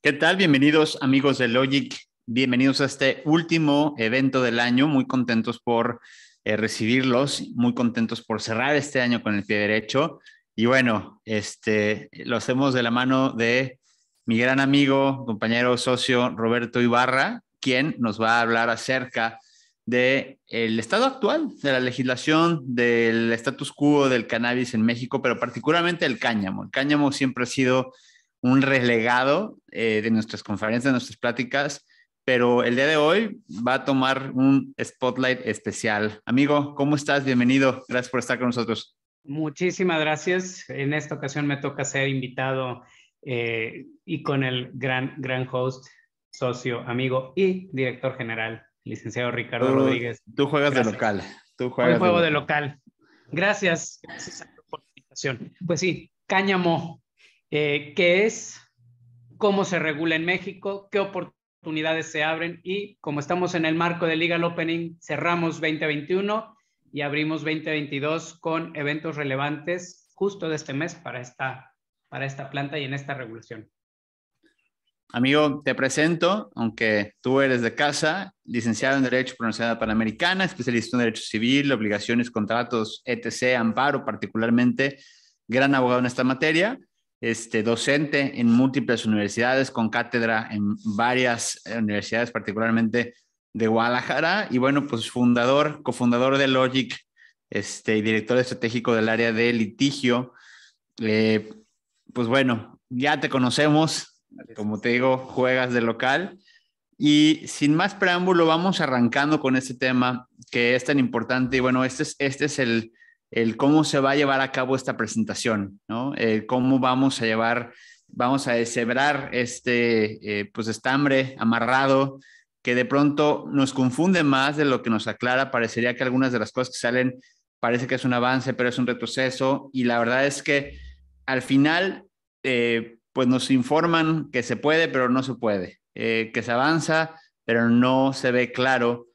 ¿Qué tal? Bienvenidos amigos de Logic, bienvenidos a este último evento del año, muy contentos por recibirlos, muy contentos por cerrar este año con el pie derecho y bueno, lo hacemos de la mano de mi gran amigo, compañero, socio Roberto Ibarra, quien nos va a hablar acerca del estado actual de la legislación, del status quo del cannabis en México, pero particularmente el cáñamo. El cáñamo siempre ha sido un relegado de nuestras conferencias, de nuestras pláticas, pero el día de hoy va a tomar un spotlight especial. Amigo, ¿cómo estás? Bienvenido. Gracias por estar con nosotros. Muchísimas gracias. En esta ocasión me toca ser invitado y con el gran host, socio, amigo y director general, licenciado Ricardo Rodríguez. Tú juegas de Gracias. local. Tú Hoy juegas de juego de local. local. Gracias por la invitación. Pues sí, cáñamo, ¿qué es? ¿Cómo se regula en México? ¿Qué oportunidades se abren? Y como estamos en el marco del Legal Opening, cerramos 2021 y abrimos 2022 con eventos relevantes justo de este mes para esta planta y en esta regulación. Amigo, te presento, aunque tú eres de casa, licenciado en Derecho por la Universidad Panamericana, especialista en Derecho Civil, obligaciones, contratos, etc., amparo particularmente, gran abogado en esta materia, docente en múltiples universidades, con cátedra en varias universidades, particularmente de Guadalajara, y bueno, pues cofundador de Logic, y director estratégico del área de litigio. Eh, pues bueno, ya te conocemos, como te digo, juegas de local. Y sin más preámbulo, vamos arrancando con este tema que es tan importante. Y bueno, este es el cómo se va a llevar a cabo esta presentación, ¿no? Cómo vamos a deshebrar pues estambre amarrado que de pronto nos confunde más de lo que nos aclara. Parecería que algunas de las cosas que salen parece que es un avance, pero es un retroceso. Y la verdad es que al final, pues nos informan que se puede, pero no se puede, que se avanza, pero no se ve claro.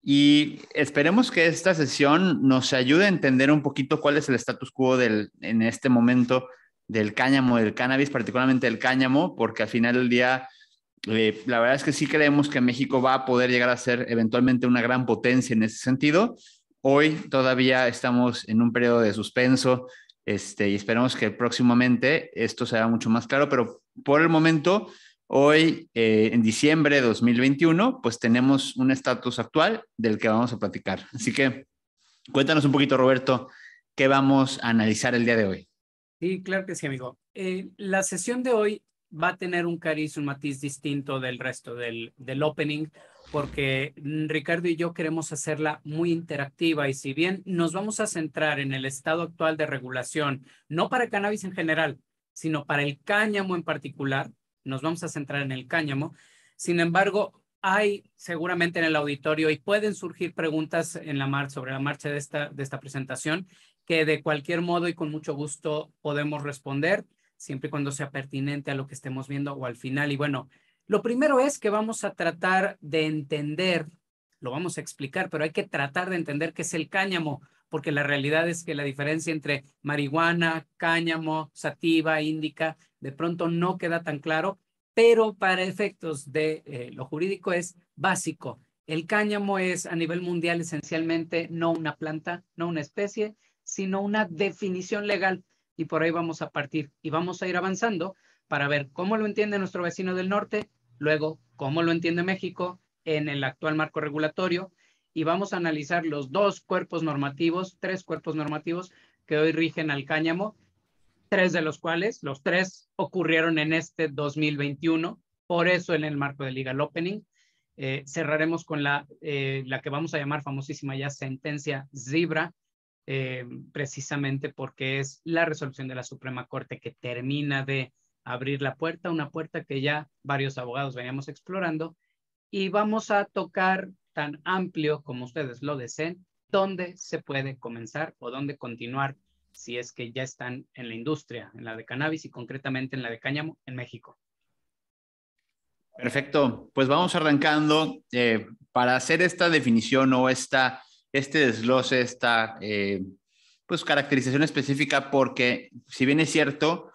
Y esperemos que esta sesión nos ayude a entender un poquito cuál es el status quo en este momento del cáñamo, del cannabis, particularmente del cáñamo, porque al final del día, la verdad es que sí creemos que México va a poder llegar a ser eventualmente una gran potencia en ese sentido. Hoy todavía estamos en un periodo de suspenso, y esperemos que próximamente esto sea mucho más claro, pero por el momento, hoy, en diciembre de 2021, pues tenemos un estatus actual del que vamos a platicar. Así que cuéntanos un poquito, Roberto, qué vamos a analizar el día de hoy. Sí, claro que sí, amigo. La sesión de hoy va a tener un cariz, un matiz distinto del resto del opening, porque Ricardo y yo queremos hacerla muy interactiva y si bien nos vamos a centrar en el estado actual de regulación, no para cannabis en general, sino para el cáñamo en particular, nos vamos a centrar en el cáñamo. Sin embargo, hay seguramente en el auditorio y pueden surgir preguntas sobre la marcha de esta presentación que de cualquier modo y con mucho gusto podemos responder, siempre y cuando sea pertinente a lo que estemos viendo o al final. Y bueno, lo primero es que vamos a tratar de entender, lo vamos a explicar, pero hay que tratar de entender qué es el cáñamo, porque la realidad es que la diferencia entre marihuana, cáñamo, sativa, índica, de pronto no queda tan claro, pero para efectos de lo jurídico es básico. El cáñamo es a nivel mundial esencialmente no una planta, no una especie, sino una definición legal. Y por ahí vamos a partir y vamos a ir avanzando para ver cómo lo entiende nuestro vecino del norte, luego cómo lo entiende México en el actual marco regulatorio y vamos a analizar los tres cuerpos normativos que hoy rigen al cáñamo, tres de los cuales, los tres ocurrieron en este 2021, por eso en el marco del Legal Opening. Cerraremos con la que vamos a llamar famosísima ya sentencia Zebra, precisamente porque es la resolución de la Suprema Corte que termina de abrir la puerta, una puerta que ya varios abogados veníamos explorando, y vamos a tocar tan amplio como ustedes lo deseen, dónde se puede comenzar o dónde continuar si es que ya están en la industria, en la de cannabis y concretamente en la de cáñamo en México. Perfecto, pues vamos arrancando para hacer esta definición o este desglose, esta pues caracterización específica, porque si bien es cierto,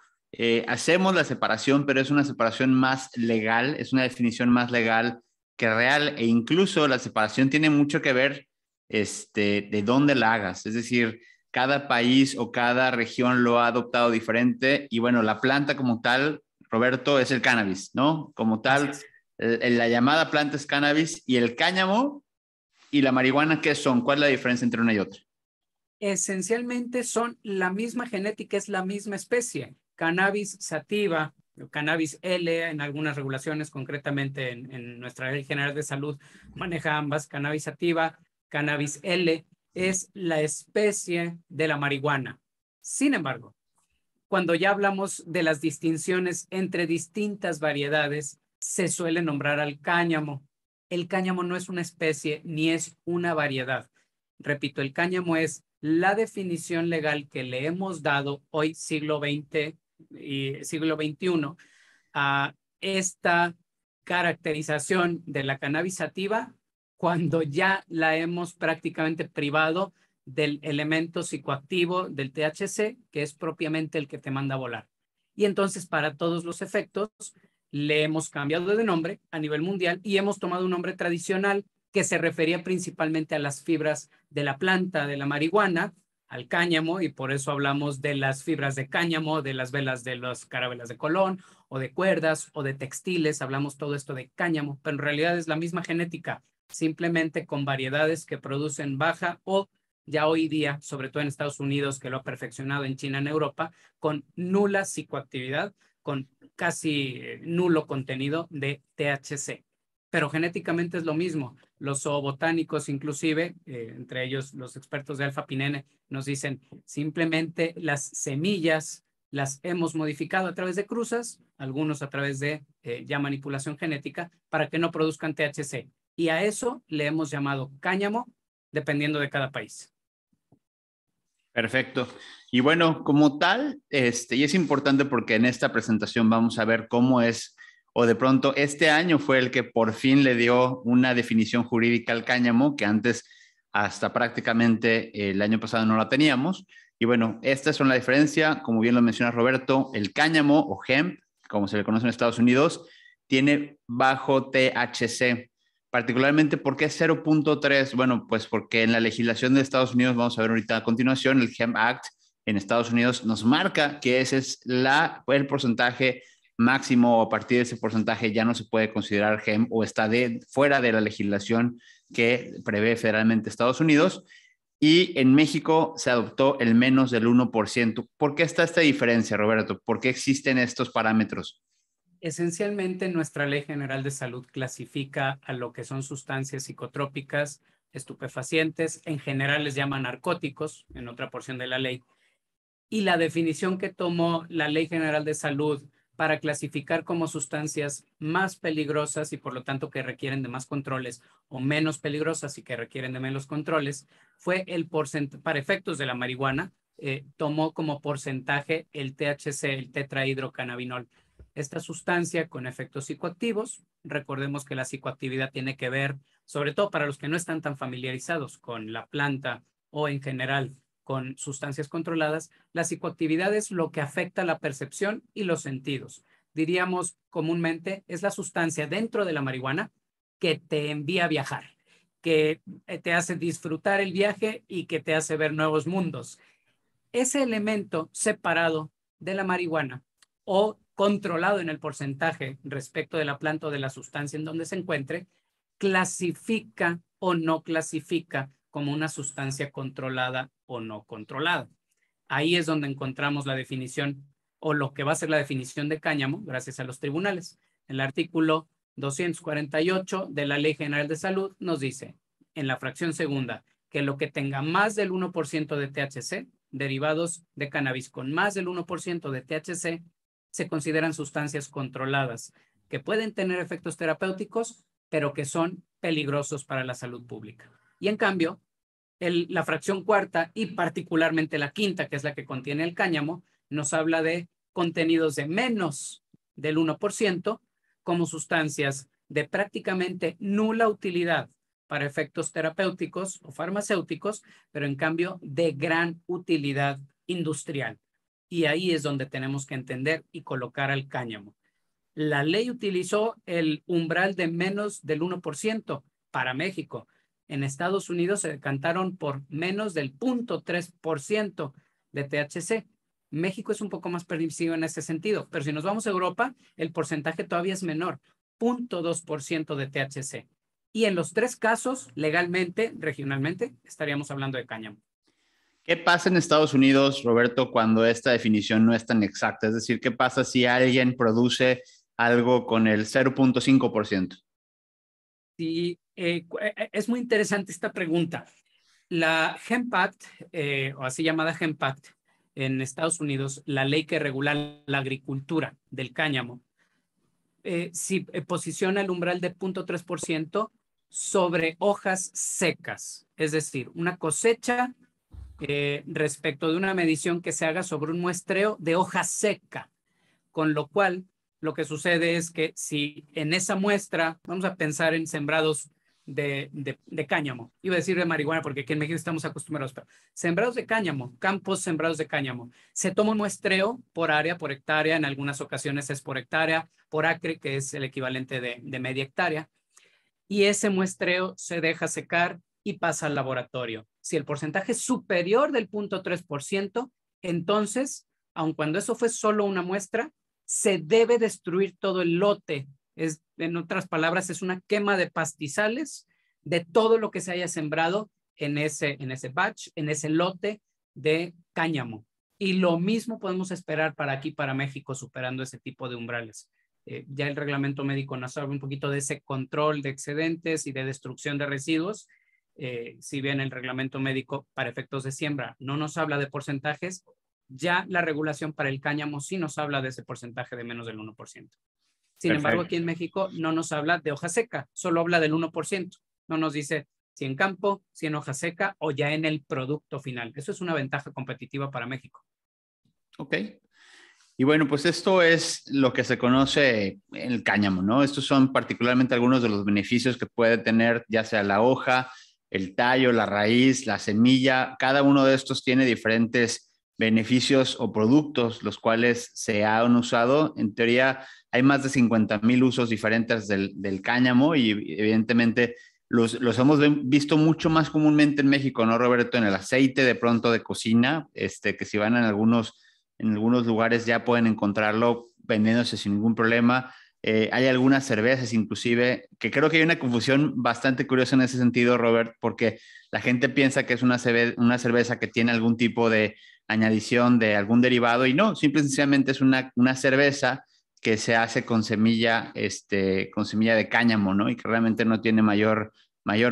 hacemos la separación, pero es una separación más legal, es una definición más legal que real, e incluso la separación tiene mucho que ver de dónde la hagas. Es decir, cada país o cada región lo ha adoptado diferente y bueno, la planta como tal, Roberto, es el cannabis, ¿no? Como Así tal, es. la llamada planta es cannabis y el cáñamo y la marihuana, ¿qué son? ¿Cuál es la diferencia entre una y otra? Esencialmente son la misma genética, es la misma especie. Cannabis sativa, cannabis L, en algunas regulaciones, concretamente en nuestra Ley General de Salud, maneja ambas. Cannabis sativa, cannabis L, es la especie de la marihuana. Sin embargo, cuando ya hablamos de las distinciones entre distintas variedades, se suele nombrar al cáñamo. El cáñamo no es una especie ni es una variedad. Repito, el cáñamo es la definición legal que le hemos dado hoy, siglo XX y siglo XXI, a esta caracterización de la cannabis sativa cuando ya la hemos prácticamente privado del elemento psicoactivo del THC, que es propiamente el que te manda a volar. Y entonces, para todos los efectos, le hemos cambiado de nombre a nivel mundial y hemos tomado un nombre tradicional que se refería principalmente a las fibras de la planta de la marihuana, al cáñamo, y por eso hablamos de las fibras de cáñamo, de las velas de las carabelas de Colón, o de cuerdas, o de textiles, hablamos todo esto de cáñamo, pero en realidad es la misma genética, simplemente con variedades que producen baja o ya hoy día, sobre todo en Estados Unidos, que lo ha perfeccionado, en China, en Europa, con nula psicoactividad, con casi nulo contenido de THC. Pero genéticamente es lo mismo. Los zoobotánicos, inclusive, entre ellos los expertos de alfa-pinene, nos dicen simplemente las semillas las hemos modificado a través de cruzas, algunos a través de ya manipulación genética, para que no produzcan THC. Y a eso le hemos llamado cáñamo, dependiendo de cada país. Perfecto. Y bueno, como tal, y es importante porque en esta presentación vamos a ver cómo es, o de pronto este año fue el que por fin le dio una definición jurídica al cáñamo, que antes hasta prácticamente el año pasado no la teníamos. Y bueno, estas son la diferencia, como bien lo menciona Roberto, el cáñamo o hemp, como se le conoce en Estados Unidos, tiene bajo THC. Particularmente, ¿por qué 0.3? Bueno, pues porque en la legislación de Estados Unidos, vamos a ver ahorita a continuación, el HEMP Act en Estados Unidos nos marca que ese es el porcentaje máximo, o a partir de ese porcentaje ya no se puede considerar HEMP o está fuera de la legislación que prevé federalmente Estados Unidos. Y en México se adoptó el menos del 1%. ¿Por qué está esta diferencia, Roberto? ¿Por qué existen estos parámetros? Esencialmente, nuestra Ley General de Salud clasifica a lo que son sustancias psicotrópicas, estupefacientes, en general les llaman narcóticos, en otra porción de la ley. Y la definición que tomó la Ley General de Salud para clasificar como sustancias más peligrosas y por lo tanto que requieren de más controles, o menos peligrosas y que requieren de menos controles, fue el porcentaje, para efectos de la marihuana, tomó como porcentaje el THC, el tetrahidrocannabinol. Esta sustancia con efectos psicoactivos, recordemos que la psicoactividad tiene que ver, sobre todo para los que no están tan familiarizados con la planta o en general con sustancias controladas, la psicoactividad es lo que afecta la percepción y los sentidos. Diríamos comúnmente, es la sustancia dentro de la marihuana que te envía a viajar, que te hace disfrutar el viaje y que te hace ver nuevos mundos. Ese elemento separado de la marihuana o controlado en el porcentaje respecto de la planta o de la sustancia en donde se encuentre, clasifica o no clasifica como una sustancia controlada o no controlada. Ahí es donde encontramos la definición o lo que va a ser la definición de cáñamo gracias a los tribunales. El artículo 248 de la Ley General de Salud nos dice en la fracción segunda que lo que tenga más del 1% de THC, derivados de cannabis con más del 1% de THC, se consideran sustancias controladas que pueden tener efectos terapéuticos, pero que son peligrosos para la salud pública. Y en cambio, la fracción cuarta y particularmente la quinta, que es la que contiene el cáñamo, nos habla de contenidos de menos del 1% como sustancias de prácticamente nula utilidad para efectos terapéuticos o farmacéuticos, pero en cambio de gran utilidad industrial. Y ahí es donde tenemos que entender y colocar al cáñamo. La ley utilizó el umbral de menos del 1% para México. En Estados Unidos se decantaron por menos del 0.3% de THC. México es un poco más permisivo en ese sentido, pero si nos vamos a Europa, el porcentaje todavía es menor, 0.2% de THC. Y en los tres casos, legalmente, regionalmente, estaríamos hablando de cáñamo. ¿Qué pasa en Estados Unidos, Roberto, cuando esta definición no es tan exacta? Es decir, ¿qué pasa si alguien produce algo con el 0.5%? Sí, es muy interesante esta pregunta. La Hemp Act, o así llamada Hemp Act, en Estados Unidos, la ley que regula la agricultura del cáñamo, sí posiciona el umbral de 0.3% sobre hojas secas, es decir, una cosecha respecto de una medición que se haga sobre un muestreo de hoja seca, con lo cual lo que sucede es que si en esa muestra, vamos a pensar en sembrados de cáñamo, iba a decir de marihuana porque aquí en México estamos acostumbrados, pero sembrados de cáñamo, campos sembrados de cáñamo, se toma un muestreo por área, por hectárea, en algunas ocasiones es por hectárea, por acre, que es el equivalente de media hectárea, y ese muestreo se deja secar y pasa al laboratorio. Si el porcentaje es superior del 0.3%, entonces, aun cuando eso fue solo una muestra, se debe destruir todo el lote. En otras palabras, es una quema de pastizales de todo lo que se haya sembrado en ese batch, en ese lote de cáñamo. Y lo mismo podemos esperar para aquí, para México, superando ese tipo de umbrales. Ya el reglamento médico nos habla un poquito de ese control de excedentes y de destrucción de residuos. Si bien el reglamento médico para efectos de siembra no nos habla de porcentajes, ya la regulación para el cáñamo sí nos habla de ese porcentaje de menos del 1%. Sin embargo, aquí en México no nos habla de hoja seca, solo habla del 1%. No nos dice si en campo, si en hoja seca o ya en el producto final. Eso es una ventaja competitiva para México. Ok. Y bueno, pues esto es lo que se conoce el cáñamo, ¿no? Estos son particularmente algunos de los beneficios que puede tener ya sea la hoja, el tallo, la raíz, la semilla. Cada uno de estos tiene diferentes beneficios o productos, los cuales se han usado. En teoría, hay más de 50,000 usos diferentes del cáñamo y evidentemente los hemos visto mucho más comúnmente en México, ¿no, Roberto? En el aceite de pronto de cocina, que si van en algunos lugares ya pueden encontrarlo vendiéndose sin ningún problema. Hay algunas cervezas inclusive, que creo que hay una confusión bastante curiosa en ese sentido, Robert, porque la gente piensa que es una cerveza que tiene algún tipo de añadición de algún derivado y no, simple y sencillamente es una cerveza que se hace con semilla de cáñamo, ¿no? Y que realmente no tiene mayor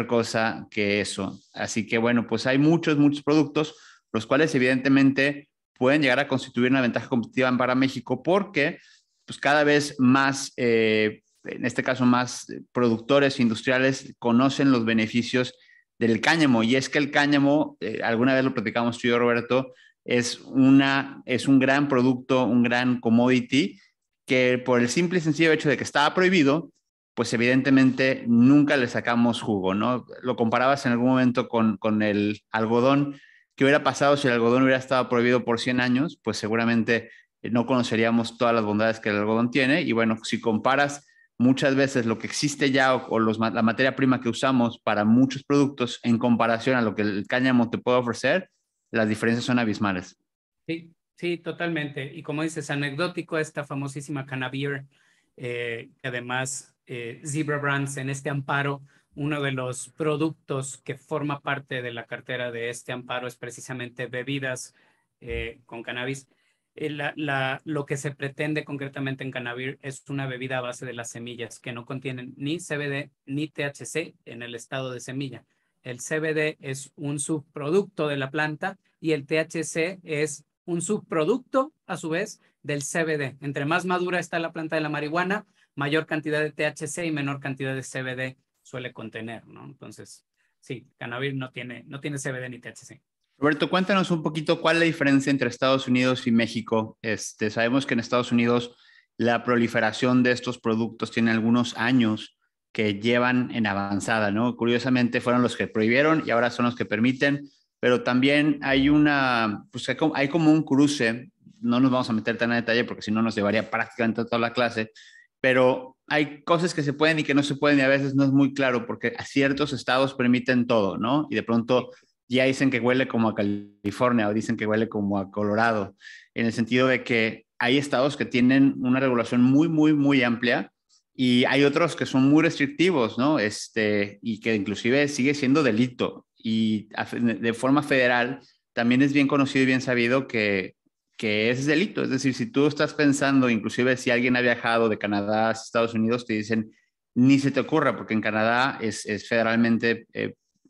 cosa que eso. Así que bueno, pues hay muchos productos, los cuales evidentemente pueden llegar a constituir una ventaja competitiva para México porque pues cada vez más, en este caso más productores industriales conocen los beneficios del cáñamo. Y es que el cáñamo, alguna vez lo platicamos tú y yo, Roberto, es un gran producto, un gran commodity que por el simple y sencillo hecho de que estaba prohibido, pues evidentemente nunca le sacamos jugo, ¿no? Lo comparabas en algún momento con el algodón. ¿Qué hubiera pasado si el algodón hubiera estado prohibido por 100 años? Pues seguramente no conoceríamos todas las bondades que el algodón tiene. Y bueno, si comparas muchas veces lo que existe ya o la materia prima que usamos para muchos productos en comparación a lo que el cáñamo te puede ofrecer, las diferencias son abismales. Sí, sí, totalmente. Y como dices, anecdótico esta famosísima Cannabeer, que además Zebra Brands en este amparo, uno de los productos que forma parte de la cartera de este amparo es precisamente bebidas con cannabis. Lo que se pretende concretamente en Cannabeer es una bebida a base de las semillas que no contienen ni CBD ni THC en el estado de semilla. El CBD es un subproducto de la planta y el THC es un subproducto, a su vez, del CBD. Entre más madura está la planta de la marihuana, mayor cantidad de THC y menor cantidad de CBD suele contener, ¿no? Entonces, sí, cannabis no tiene CBD ni THC. Roberto, cuéntanos un poquito cuál es la diferencia entre Estados Unidos y México. Sabemos que en Estados Unidos la proliferación de estos productos tiene algunos años que llevan en avanzada, ¿no? Curiosamente fueron los que prohibieron y ahora son los que permiten, pero también hay hay como un cruce no nos vamos a meter tan a detalle porque si no nos llevaría prácticamente toda la clase, pero hay cosas que se pueden y que no se pueden y a veces no es muy claro porque a ciertos estados permiten todo, ¿no? Y de pronto ya dicen que huele como a California o dicen que huele como a Colorado, en el sentido de que hay estados que tienen una regulación muy, muy, muy amplia y hay otros que son muy restrictivos, ¿no? Y que inclusive sigue siendo delito. Y de forma federal también es bien conocido y bien sabido que es delito. Es decir, si tú estás pensando, inclusive si alguien ha viajado de Canadá a Estados Unidos, te dicen, ni se te ocurra, porque en Canadá es federalmente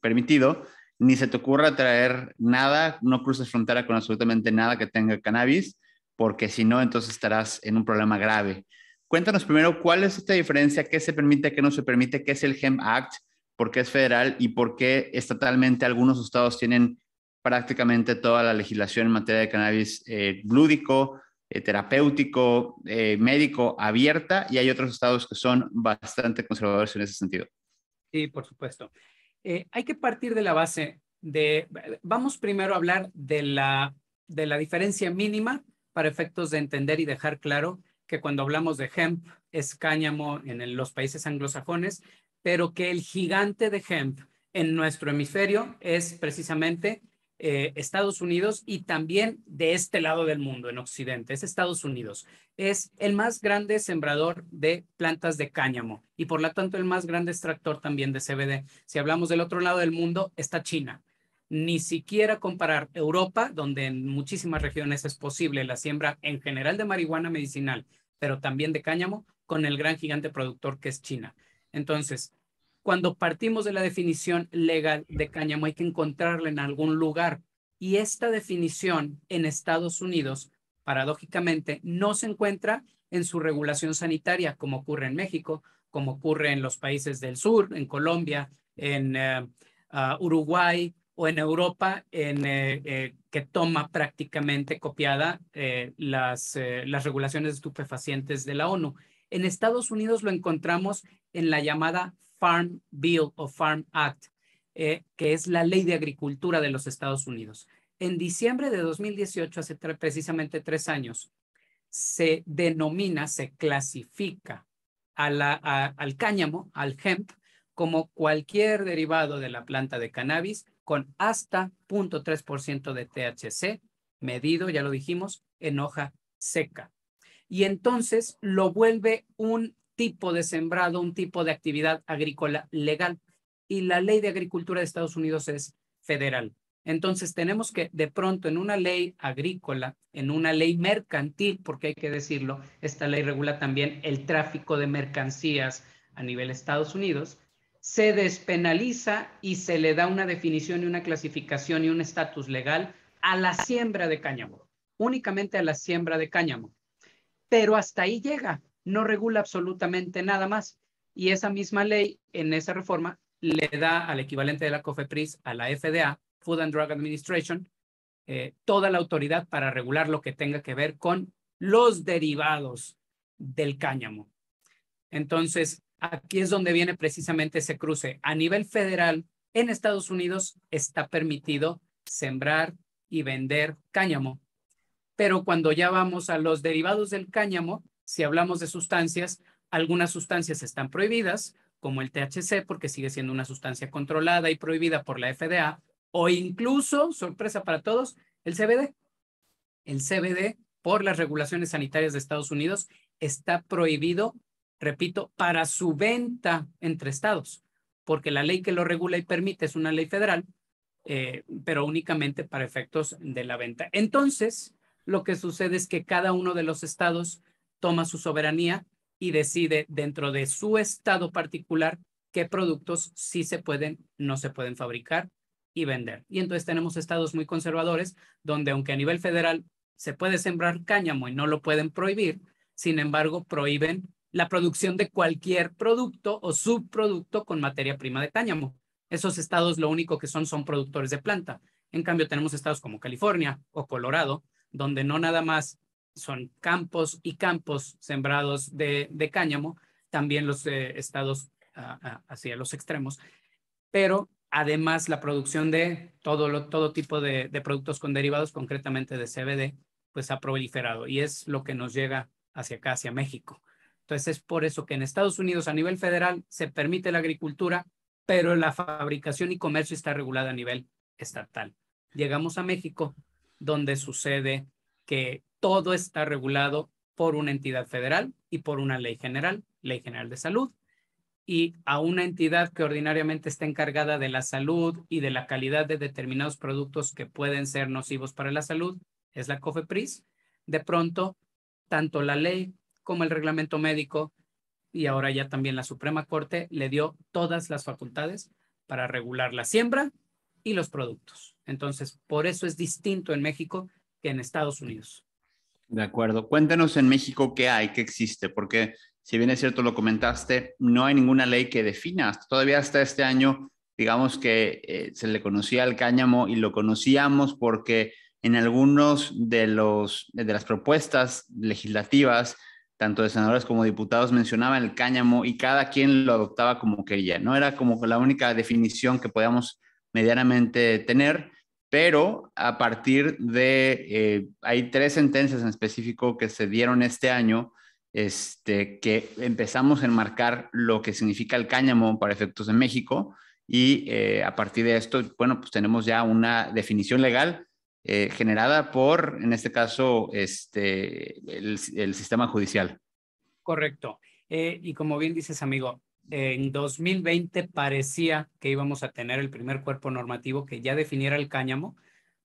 permitido, ni se te ocurra traer nada, no cruces frontera con absolutamente nada que tenga cannabis, porque si no, entonces estarás en un problema grave. Cuéntanos primero cuál es esta diferencia, qué se permite, qué no se permite, qué es el Hemp Act, por qué es federal y por qué estatalmente algunos estados tienen prácticamente toda la legislación en materia de cannabis lúdico, terapéutico, médico abierta y hay otros estados que son bastante conservadores en ese sentido. Sí, por supuesto. Hay que partir de la base de, vamos primero a hablar de la diferencia mínima para efectos de entender y dejar claro que cuando hablamos de hemp es cáñamo en los países anglosajones, pero que el gigante de hemp en nuestro hemisferio es precisamente Estados Unidos y también de este lado del mundo, en Occidente, es Estados Unidos. Es el más grande sembrador de plantas de cáñamo y por lo tanto el más grande extractor también de CBD. Si hablamos del otro lado del mundo, está China. Ni siquiera comparar Europa, donde en muchísimas regiones es posible la siembra en general de marihuana medicinal, pero también de cáñamo, con el gran gigante productor que es China. Entonces, cuando partimos de la definición legal de cáñamo, hay que encontrarla en algún lugar. Y esta definición en Estados Unidos, paradójicamente, no se encuentra en su regulación sanitaria, como ocurre en México, como ocurre en los países del sur, en Colombia, en Uruguay o en Europa, que toma prácticamente copiada las regulaciones de estupefacientes de la ONU. En Estados Unidos lo encontramos en la llamada Farm Bill o Farm Act, que es la ley de agricultura de los Estados Unidos. En diciembre de 2018, hace precisamente 3 años, se denomina, se clasifica al cáñamo, al hemp, como cualquier derivado de la planta de cannabis con hasta 0.3% de THC, medido, ya lo dijimos, en hoja seca. Y entonces lo vuelve un tipo de sembrado, un tipo de actividad agrícola legal. Y la ley de agricultura de Estados Unidos es federal. Entonces tenemos que de pronto en una ley agrícola, en una ley mercantil, porque hay que decirlo, esta ley regula también el tráfico de mercancías a nivel Estados Unidos, se despenaliza y se le da una definición y una clasificación y un estatus legal a la siembra de cáñamo, únicamente a la siembra de cáñamo. Pero hasta ahí llega, no regula absolutamente nada más. Y esa misma ley, en esa reforma, le da al equivalente de la COFEPRIS, a la FDA, Food and Drug Administration, toda la autoridad para regular lo que tenga que ver con los derivados del cáñamo. Entonces, aquí es donde viene precisamente ese cruce. A nivel federal, en Estados Unidos está permitido sembrar y vender cáñamo. Pero cuando ya vamos a los derivados del cáñamo, si hablamos de sustancias, algunas sustancias están prohibidas, como el THC, porque sigue siendo una sustancia controlada y prohibida por la FDA, o incluso, sorpresa para todos, el CBD. El CBD, por las regulaciones sanitarias de Estados Unidos, está prohibido, repito, para su venta entre estados, porque la ley que lo regula y permite es una ley federal, pero únicamente para efectos de la venta. Entonces, lo que sucede es que cada uno de los estados toma su soberanía y decide dentro de su estado particular qué productos sí se pueden, no se pueden fabricar y vender. Y entonces tenemos estados muy conservadores donde aunque a nivel federal se puede sembrar cáñamo y no lo pueden prohibir, sin embargo prohíben la producción de cualquier producto o subproducto con materia prima de cáñamo. Esos estados lo único que son productores de planta. En cambio tenemos estados como California o Colorado, donde no nada más son campos y campos sembrados de cáñamo, también los estados hacia los extremos, pero además la producción de todo tipo de productos con derivados, concretamente de CBD, pues ha proliferado y es lo que nos llega hacia acá, hacia México. Entonces es por eso que en Estados Unidos a nivel federal se permite la agricultura, pero la fabricación y comercio está regulada a nivel estatal. Llegamos a México, donde sucede que todo está regulado por una entidad federal y por una Ley General de Salud, y a una entidad que ordinariamente está encargada de la salud y de la calidad de determinados productos que pueden ser nocivos para la salud, es la COFEPRIS. De pronto, tanto la ley como el reglamento médico y ahora ya también la Suprema Corte le dio todas las facultades para regular la siembra y los productos. Entonces, por eso es distinto en México que en Estados Unidos. De acuerdo. Cuéntanos en México qué hay, qué existe, porque si bien es cierto, lo comentaste, no hay ninguna ley que defina. Todavía hasta este año, digamos que se le conocía al cáñamo y lo conocíamos porque en algunos de las propuestas legislativas, tanto de senadores como diputados, mencionaban el cáñamo y cada quien lo adoptaba como quería. No era como la única definición que podíamos medianamente tener, pero a partir hay 3 sentencias en específico que se dieron este año, que empezamos a enmarcar lo que significa el cáñamo para efectos de México y a partir de esto, bueno, pues tenemos ya una definición legal generada por, en este caso, el sistema judicial. Correcto. Y como bien dices, amigo, en 2020 parecía que íbamos a tener el primer cuerpo normativo que ya definiera el cáñamo,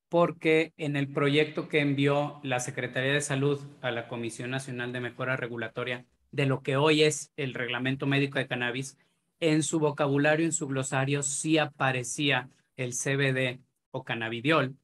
porque en el proyecto que envió la Secretaría de Salud a la Comisión Nacional de Mejora Regulatoria de lo que hoy es el Reglamento Médico de Cannabis, en su vocabulario, en su glosario, sí aparecía el CBD o cannabidiol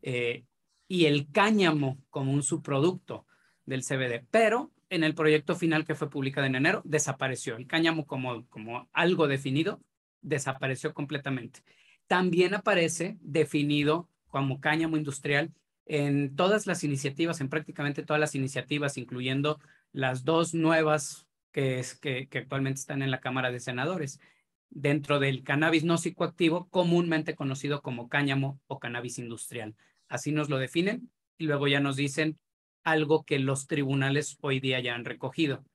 eh, y el cáñamo como un subproducto del CBD, pero en el proyecto final que fue publicado en enero desapareció. El cáñamo como algo definido desapareció completamente. También aparece definido como cáñamo industrial en todas las iniciativas, en prácticamente todas las iniciativas, incluyendo las 2 nuevas que actualmente están en la Cámara de Senadores, dentro del cannabis no psicoactivo, comúnmente conocido como cáñamo o cannabis industrial. Así nos lo definen y luego ya nos dicen algo que los tribunales hoy día ya han recogido.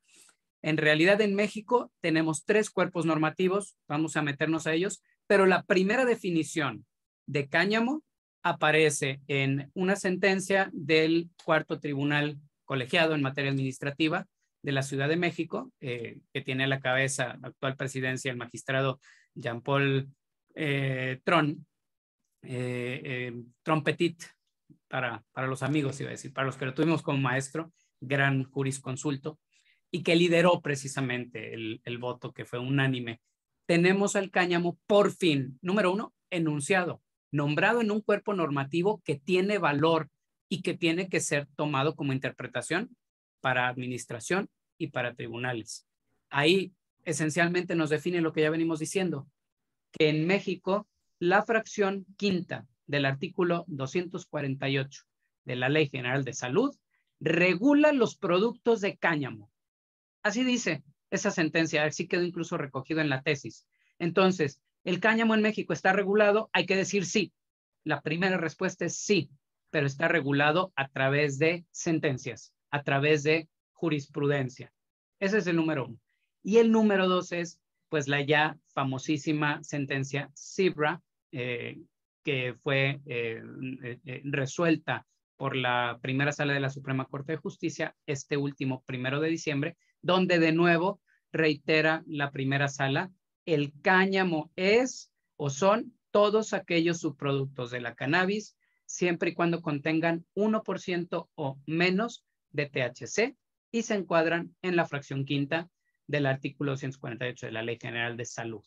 En realidad en México tenemos 3 cuerpos normativos, vamos a meternos a ellos, pero la primera definición de cáñamo aparece en una sentencia del 4º Tribunal Colegiado en materia administrativa de la Ciudad de México, que tiene a la cabeza la actual presidencia el magistrado Jean-Paul Tron Petit, para los amigos, iba a decir, para los que lo tuvimos como maestro, gran jurisconsulto, y que lideró precisamente el voto que fue unánime. Tenemos al cáñamo por fin, número 1, enunciado, nombrado en un cuerpo normativo que tiene valor y que tiene que ser tomado como interpretación para administración y para tribunales. Ahí esencialmente nos define lo que ya venimos diciendo, que en México la fracción 5ª del artículo 248 de la Ley General de Salud regula los productos de cáñamo. Así dice esa sentencia, así quedó incluso recogido en la tesis. Entonces, ¿el cáñamo en México está regulado? Hay que decir sí. La primera respuesta es sí, pero está regulado a través de sentencias, a través de jurisprudencia. Ese es el número 1. Y el número 2 es, pues, la ya famosísima sentencia Zebra, que fue resuelta por la primera sala de la Suprema Corte de Justicia este último 1 de diciembre, donde de nuevo reitera la primera sala, el cáñamo es o son todos aquellos subproductos de la cannabis, siempre y cuando contengan 1% o menos de THC y se encuadran en la fracción 5ª del artículo 248 de la Ley General de Salud.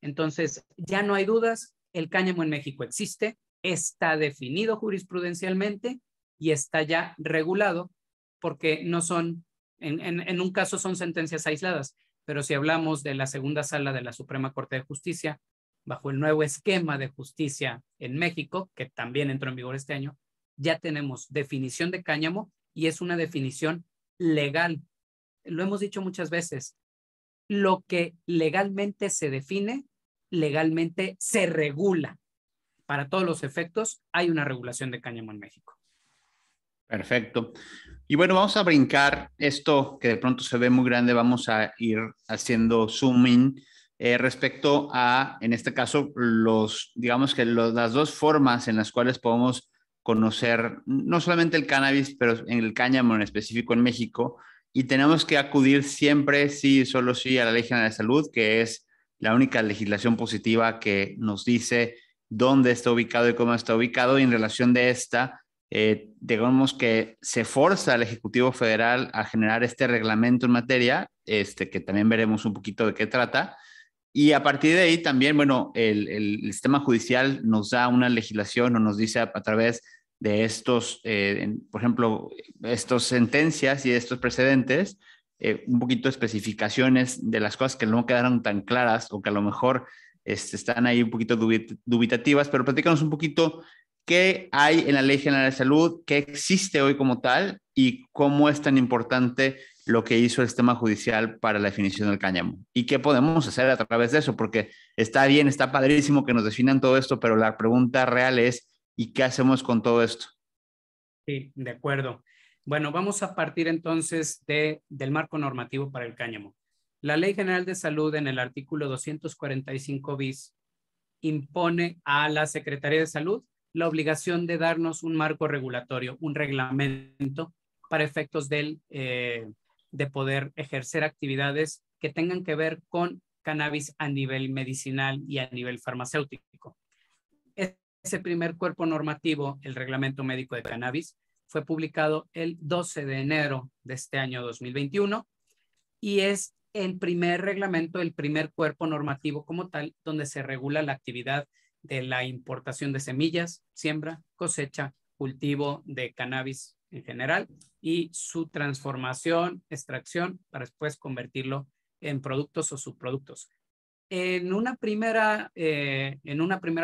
Entonces, ya no hay dudas, el cáñamo en México existe, está definido jurisprudencialmente y está ya regulado, porque no son, en un caso son sentencias aisladas, pero si hablamos de la segunda sala de la Suprema Corte de Justicia, bajo el nuevo esquema de justicia en México, que también entró en vigor este año, ya tenemos definición de cáñamo y es una definición legal. Lo hemos dicho muchas veces, lo que legalmente se define, legalmente se regula. Para todos los efectos, hay una regulación de cáñamo en México. Perfecto. Y bueno, vamos a brincar esto que de pronto se ve muy grande, vamos a ir haciendo zooming respecto a, en este caso, digamos que las dos formas en las cuales podemos conocer no solamente el cannabis, pero en el cáñamo en específico en México, y tenemos que acudir siempre, sí, solo sí, a la Ley General de Salud, que es la única legislación positiva que nos dice dónde está ubicado y cómo está ubicado, y en relación de esta digamos que se forza al Ejecutivo Federal a generar este reglamento en materia, que también veremos un poquito de qué trata. Y a partir de ahí también, bueno, el sistema judicial nos da una legislación o nos dice a través de estos, por ejemplo, estas sentencias y estos precedentes, un poquito de especificaciones de las cosas que no quedaron tan claras o que a lo mejor están ahí un poquito dubitativas, pero platícanos un poquito qué hay en la Ley General de Salud, qué existe hoy como tal y cómo es tan importante lo que hizo el sistema judicial para la definición del cáñamo y qué podemos hacer a través de eso, porque está bien, está padrísimo que nos definan todo esto, pero la pregunta real es, ¿y qué hacemos con todo esto? Sí, de acuerdo. Bueno, vamos a partir entonces del marco normativo para el cáñamo. La Ley General de Salud en el artículo 245 bis impone a la Secretaría de Salud la obligación de darnos un marco regulatorio, un reglamento para efectos de poder ejercer actividades que tengan que ver con cannabis a nivel medicinal y a nivel farmacéutico. Ese primer cuerpo normativo, el Reglamento Médico de Cannabis, fue publicado el 12 de enero de este año 2021 y es el primer reglamento, el primer cuerpo normativo como tal, donde se regula la actividad de la importación de semillas, siembra, cosecha, cultivo de cannabis en general y su transformación, extracción, para después convertirlo en productos o subproductos. En una primera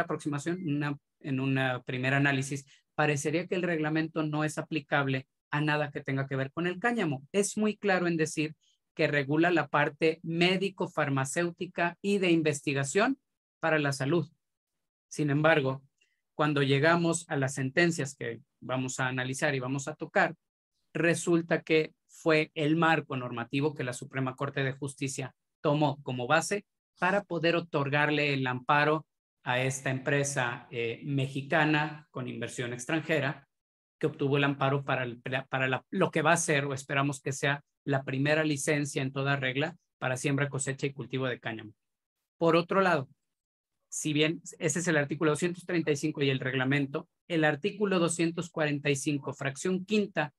aproximación, en un primer análisis, parecería que el reglamento no es aplicable a nada que tenga que ver con el cáñamo. Es muy claro en decir que regula la parte médico-farmacéutica y de investigación para la salud. Sin embargo, cuando llegamos a las sentencias que vamos a analizar y vamos a tocar, resulta que fue el marco normativo que la Suprema Corte de Justicia tomó como base para poder otorgarle el amparo a esta empresa mexicana con inversión extranjera que obtuvo el amparo para lo que va a ser o esperamos que sea la primera licencia en toda regla para siembra, cosecha y cultivo de cáñamo. Por otro lado, si bien ese es el artículo 235 y el reglamento, el artículo 245, fracción quinta,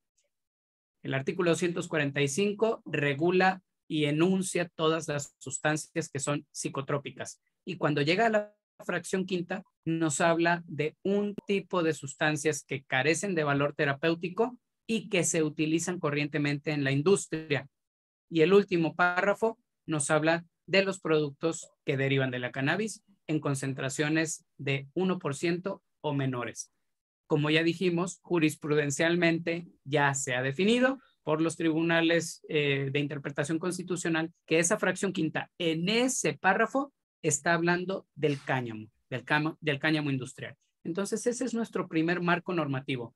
el artículo 245 regula y enuncia todas las sustancias que son psicotrópicas. Y cuando llega a la fracción quinta, nos habla de un tipo de sustancias que carecen de valor terapéutico y que se utilizan corrientemente en la industria. Y el último párrafo nos habla de los productos que derivan de la cannabis en concentraciones de 1% o menores. Como ya dijimos, jurisprudencialmente ya se ha definido por los tribunales de interpretación constitucional que esa fracción quinta en ese párrafo está hablando del cáñamo, del cáñamo industrial. Entonces, ese es nuestro primer marco normativo.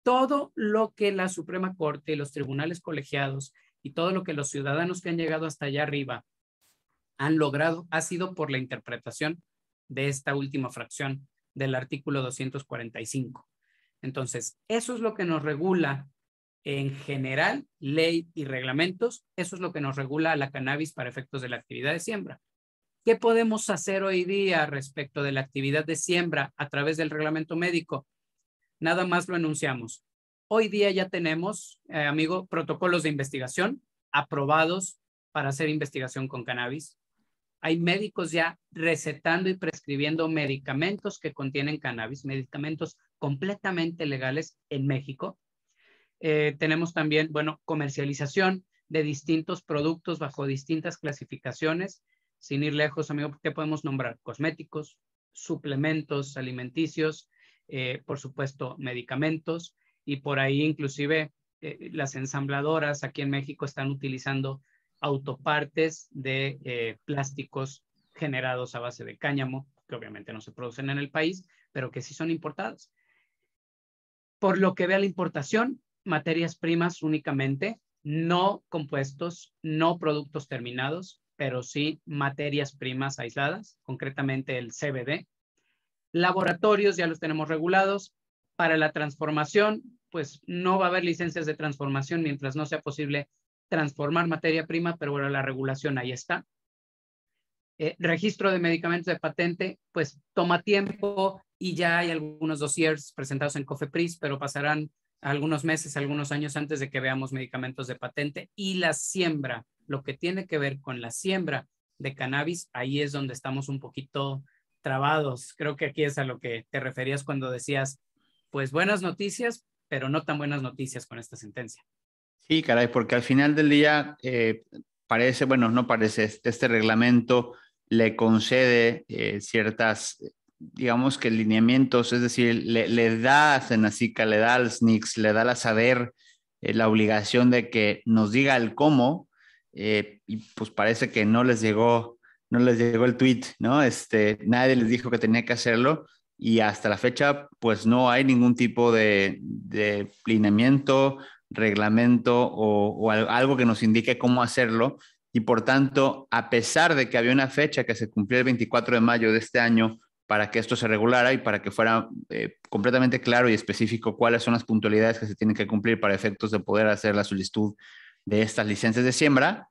Todo lo que la Suprema Corte y los tribunales colegiados y todo lo que los ciudadanos que han llegado hasta allá arriba han logrado ha sido por la interpretación de esta última fracción del artículo 245. Entonces, eso es lo que nos regula en general, ley y reglamentos, eso es lo que nos regula a la cannabis para efectos de la actividad de siembra. ¿Qué podemos hacer hoy día respecto de la actividad de siembra a través del reglamento médico? Nada más lo enunciamos. Hoy día ya tenemos, amigo, protocolos de investigación aprobados para hacer investigación con cannabis. Hay médicos ya recetando y prescribiendo medicamentos que contienen cannabis, medicamentos completamente legales en México. Tenemos también, bueno, comercialización de distintos productos bajo distintas clasificaciones. Sin ir lejos, amigo, ¿qué podemos nombrar? Cosméticos, suplementos alimenticios, por supuesto, medicamentos, y por ahí inclusive las ensambladoras aquí en México están utilizando autopartes de plásticos generados a base de cáñamo, que obviamente no se producen en el país, pero que sí son importados. por lo que vea la importación, materias primas únicamente, no compuestos, no productos terminados, pero sí materias primas aisladas, concretamente el CBD. Laboratorios ya los tenemos regulados. Para la transformación, pues no va a haber licencias de transformación mientras no sea posible transformar materia prima, pero bueno, la regulación ahí está. Registro de medicamentos de patente, pues toma tiempo y ya hay algunos dossiers presentados en COFEPRIS, pero pasarán algunos meses, algunos años antes de que veamos medicamentos de patente. Y la siembra, lo que tiene que ver con la siembra de cannabis, ahí es donde estamos un poquito trabados. Creo que aquí es a lo que te referías cuando decías, pues buenas noticias, pero no tan buenas noticias con esta sentencia. Sí, caray, porque al final del día parece, bueno, no parece, este reglamento le concede ciertas, digamos que lineamientos, es decir, le da a Senacica, le da al SNICS, le da a la SADER la obligación de que nos diga el cómo, y pues parece que no les llegó el tweet, ¿no? Nadie les dijo que tenía que hacerlo y hasta la fecha, pues no hay ningún tipo de lineamiento, reglamento o algo que nos indique cómo hacerlo. Y por tanto, a pesar de que había una fecha que se cumplió el 24 de mayo de este año para que esto se regulara y para que fuera completamente claro y específico cuáles son las puntualidades que se tienen que cumplir para efectos de poder hacer la solicitud de estas licencias de siembra,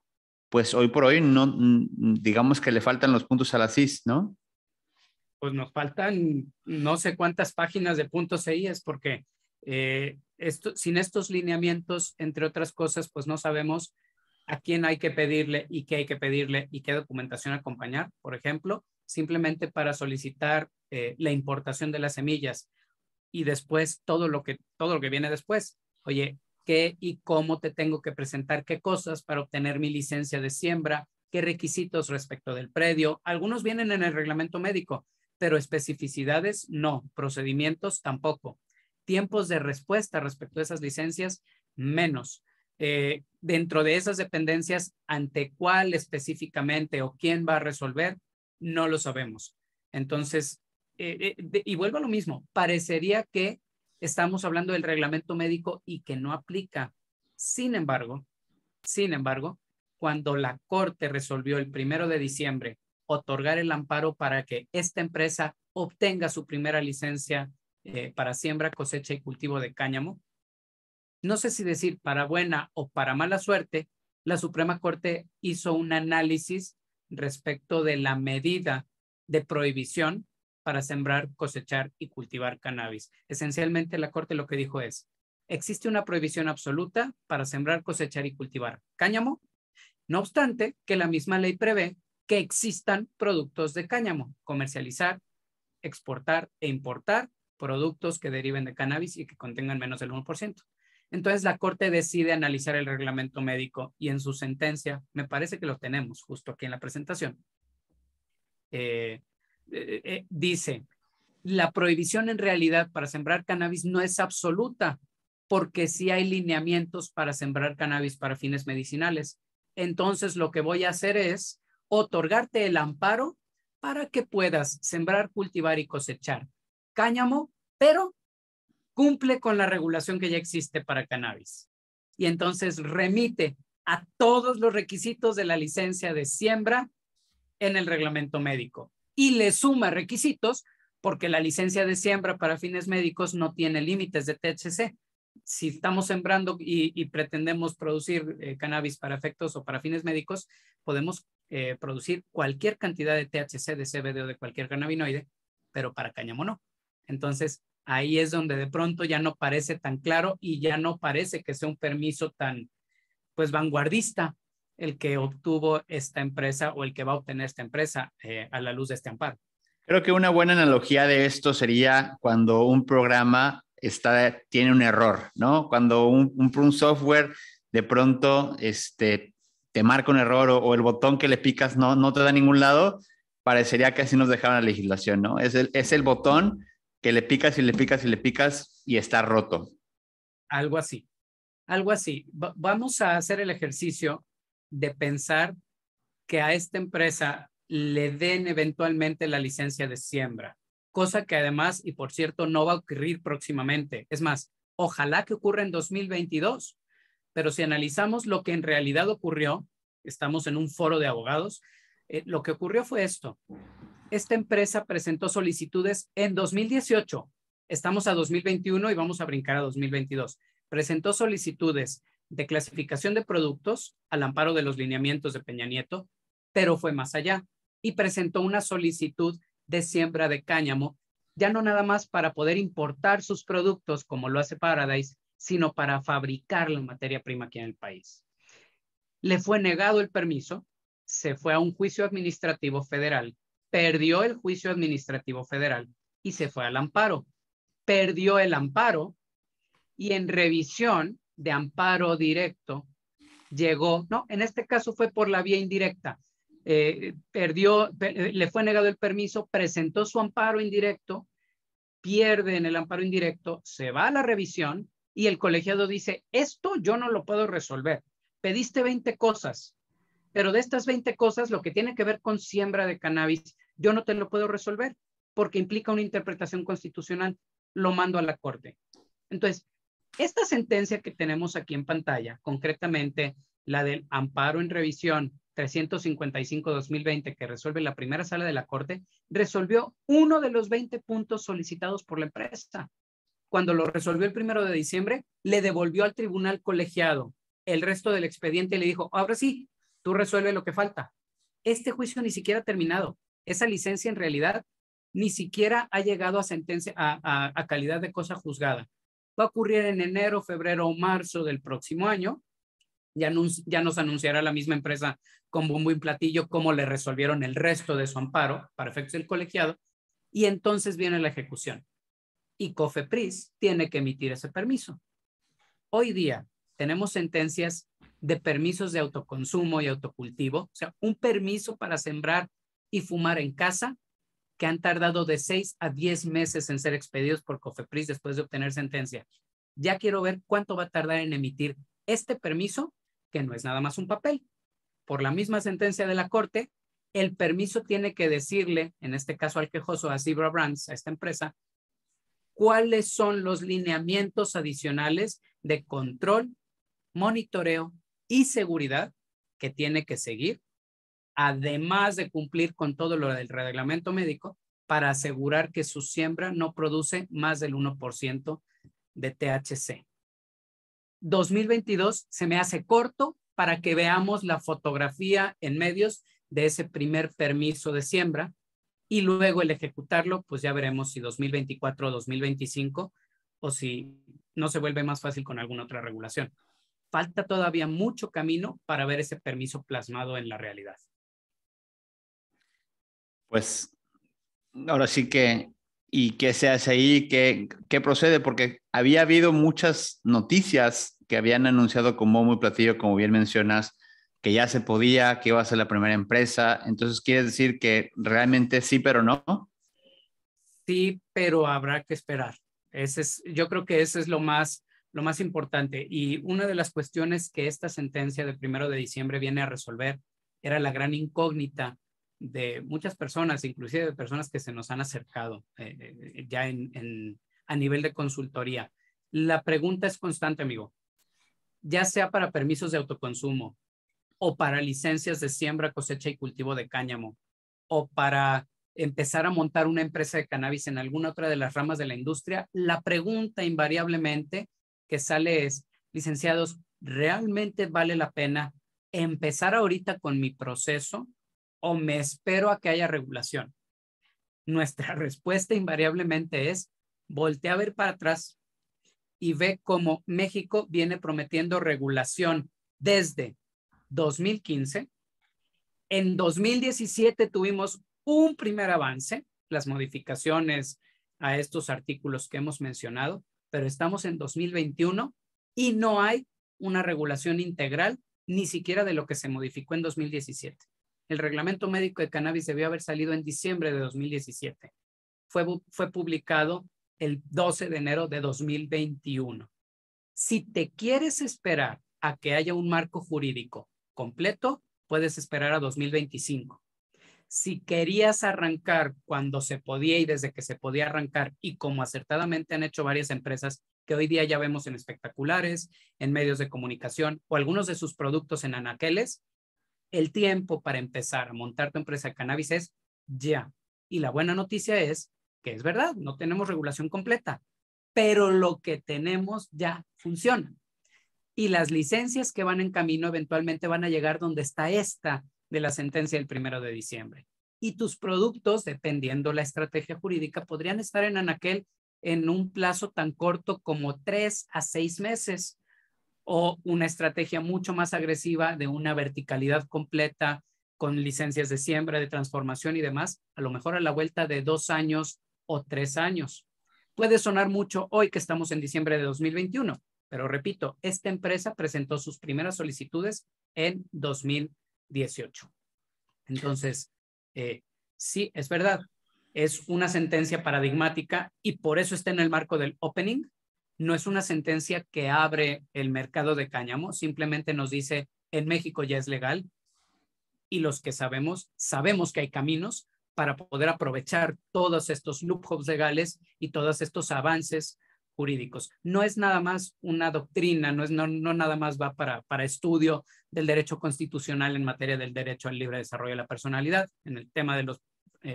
pues hoy por hoy no, digamos que le faltan los puntos a la CIS, ¿no? Pues nos faltan no sé cuántas páginas de puntos CIES porque sin estos lineamientos, entre otras cosas, pues no sabemos a quién hay que pedirle y qué hay que pedirle y qué documentación acompañar, por ejemplo, simplemente para solicitar la importación de las semillas y después todo lo que viene después. Oye, ¿qué y cómo te tengo que presentar qué cosas para obtener mi licencia de siembra? ¿Qué requisitos respecto del predio? Algunos vienen en el reglamento médico, pero especificidades no, procedimientos tampoco. Tiempos de respuesta respecto a esas licencias, menos. Dentro de esas dependencias, ante cuál específicamente o quién va a resolver, no lo sabemos. Entonces, y vuelvo a lo mismo, parecería que estamos hablando del reglamento médico y que no aplica. Sin embargo, cuando la Corte resolvió el 1 de diciembre otorgar el amparo para que esta empresa obtenga su primera licencia para siembra, cosecha y cultivo de cáñamo, no sé si decir para buena o para mala suerte, la Suprema Corte hizo un análisis respecto de la medida de prohibición para sembrar, cosechar y cultivar cannabis. Esencialmente, la Corte lo que dijo es, existe una prohibición absoluta para sembrar, cosechar y cultivar cáñamo, no obstante que la misma ley prevé que existan productos de cáñamo, comercializar, exportar e importar productos que deriven de cannabis y que contengan menos del 1%. Entonces la Corte decide analizar el reglamento médico y en su sentencia, me parece que lo tenemos justo aquí en la presentación, dice, la prohibición en realidad para sembrar cannabis no es absoluta, porque sí hay lineamientos para sembrar cannabis para fines medicinales. Entonces lo que voy a hacer es otorgarte el amparo para que puedas sembrar, cultivar y cosechar cáñamo, pero cumple con la regulación que ya existe para cannabis. Y entonces remite a todos los requisitos de la licencia de siembra en el reglamento médico y le suma requisitos porque la licencia de siembra para fines médicos no tiene límites de THC. Si estamos sembrando y pretendemos producir cannabis para efectos o para fines médicos, podemos producir cualquier cantidad de THC, de CBD o de cualquier cannabinoide, pero para cáñamo no. Entonces, ahí es donde de pronto ya no parece tan claro y ya no parece que sea un permiso tan, pues, vanguardista el que obtuvo esta empresa o el que va a obtener esta empresa a la luz de este amparo. Creo que una buena analogía de esto sería cuando un programa tiene un error, ¿no? Cuando un software de pronto te marca un error o el botón que le picas no te da a ningún lado, parecería que así nos dejaron la legislación, ¿no? Es el botón que le picas y le picas y le picas y está roto. Algo así, algo así. Vamos a hacer el ejercicio de pensar que a esta empresa le den eventualmente la licencia de siembra, cosa que además, y por cierto, no va a ocurrir próximamente. Es más, Ojalá que ocurra en 2022, pero si analizamos lo que en realidad ocurrió, estamos en un foro de abogados, lo que ocurrió fue esto. Esta empresa presentó solicitudes en 2018. Estamos a 2021 y vamos a brincar a 2022. Presentó solicitudes de clasificación de productos al amparo de los lineamientos de Peña Nieto, pero fue más allá y presentó una solicitud de siembra de cáñamo, ya no nada más para poder importar sus productos como lo hace Paradise, sino para fabricar la materia prima aquí en el país. Le fue negado el permiso, se fue a un juicio administrativo federal, perdió el juicio administrativo federal y se fue al amparo. Perdió el amparo y en revisión de amparo directo llegó, no, en este caso fue por la vía indirecta, le fue negado el permiso, presentó su amparo indirecto, pierde en el amparo indirecto, se va a la revisión y el colegiado dice, esto yo no lo puedo resolver. Pediste 20 cosas, pero de estas 20 cosas, lo que tiene que ver con siembra de cannabis, yo no te lo puedo resolver porque implica una interpretación constitucional. Lo mando a la corte. Entonces, esta sentencia que tenemos aquí en pantalla, concretamente la del amparo en revisión 355-2020 que resuelve la primera sala de la corte, resolvió uno de los 20 puntos solicitados por la empresa. Cuando lo resolvió el 1 de diciembre, le devolvió al tribunal colegiado el resto del expediente y le dijo, ahora sí, tú resuelve lo que falta. Este juicio ni siquiera ha terminado. Esa licencia en realidad ni siquiera ha llegado a sentencia, a calidad de cosa juzgada. Va a ocurrir en enero, febrero o marzo del próximo año. Ya nos anunciará la misma empresa con bombo y platillo cómo le resolvieron el resto de su amparo para efectos del colegiado. Y entonces viene la ejecución. Y COFEPRIS tiene que emitir ese permiso. Hoy día tenemos sentencias de permisos de autoconsumo y autocultivo, o sea, un permiso para sembrar y fumar en casa que han tardado de 6 a 10 meses en ser expedidos por COFEPRIS después de obtener sentencia. Ya quiero ver cuánto va a tardar en emitir este permiso, que no es nada más un papel. Por la misma sentencia de la Corte, el permiso tiene que decirle, en este caso al quejoso, a Zebra Brands, a esta empresa, cuáles son los lineamientos adicionales de control, monitoreo y seguridad que tiene que seguir, además de cumplir con todo lo del reglamento médico para asegurar que su siembra no produce más del 1% de THC. 2022 se me hace corto para que veamos la fotografía en medios de ese primer permiso de siembra y luego el ejecutarlo, pues ya veremos si 2024 o 2025 o si no se vuelve más fácil con alguna otra regulación. Falta todavía mucho camino para ver ese permiso plasmado en la realidad. Pues ahora sí que, ¿y qué se hace ahí? ¿Qué procede? Porque había habido muchas noticias que habían anunciado con bombo y platillo, como bien mencionas, que ya se podía, que iba a ser la primera empresa. Entonces, ¿quieres decir que realmente sí, pero no? Sí, pero habrá que esperar. Yo creo que eso es lo más importante. Y una de las cuestiones que esta sentencia del 1 de diciembre viene a resolver era la gran incógnita de muchas personas, inclusive de personas que se nos han acercado ya a nivel de consultoría. La pregunta es constante, amigo. Ya sea para permisos de autoconsumo o para licencias de siembra, cosecha y cultivo de cáñamo o para empezar a montar una empresa de cannabis en alguna otra de las ramas de la industria, la pregunta invariablemente que sale es, licenciados, ¿realmente vale la pena empezar ahorita con mi proceso o me espero a que haya regulación? Nuestra respuesta invariablemente es, voltea a ver para atrás y ve cómo México viene prometiendo regulación desde 2015. En 2017 tuvimos un primer avance, las modificaciones a estos artículos que hemos mencionado, pero estamos en 2021 y no hay una regulación integral, ni siquiera de lo que se modificó en 2017. El reglamento médico de cannabis debió haber salido en diciembre de 2017. Fue publicado el 12 de enero de 2021. Si te quieres esperar a que haya un marco jurídico completo, puedes esperar a 2025. Si querías arrancar cuando se podía y desde que se podía arrancar, y como acertadamente han hecho varias empresas que hoy día ya vemos en espectaculares, en medios de comunicación o algunos de sus productos en anaqueles, el tiempo para empezar a montar tu empresa de cannabis es ya. Y la buena noticia es que es verdad, no tenemos regulación completa, pero lo que tenemos ya funciona. Y las licencias que van en camino eventualmente van a llegar donde está esta de la sentencia del 1 de diciembre. Y tus productos, dependiendo la estrategia jurídica, podrían estar en anaquel en un plazo tan corto como 3 a 6 meses, o una estrategia mucho más agresiva de una verticalidad completa con licencias de siembra, de transformación y demás, a lo mejor a la vuelta de 2 años o 3 años. Puede sonar mucho hoy que estamos en diciembre de 2021, pero repito, esta empresa presentó sus primeras solicitudes en 2018. Entonces, sí, es verdad, es una sentencia paradigmática y por eso está en el marco del opening. No es una sentencia que abre el mercado de cáñamo, simplemente nos dice, en México ya es legal y los que sabemos que hay caminos para poder aprovechar todos estos loopholes legales y todos estos avances jurídicos. No es nada más una doctrina, no nada más va para estudio del derecho constitucional en materia del derecho al libre desarrollo de la personalidad, en el tema de los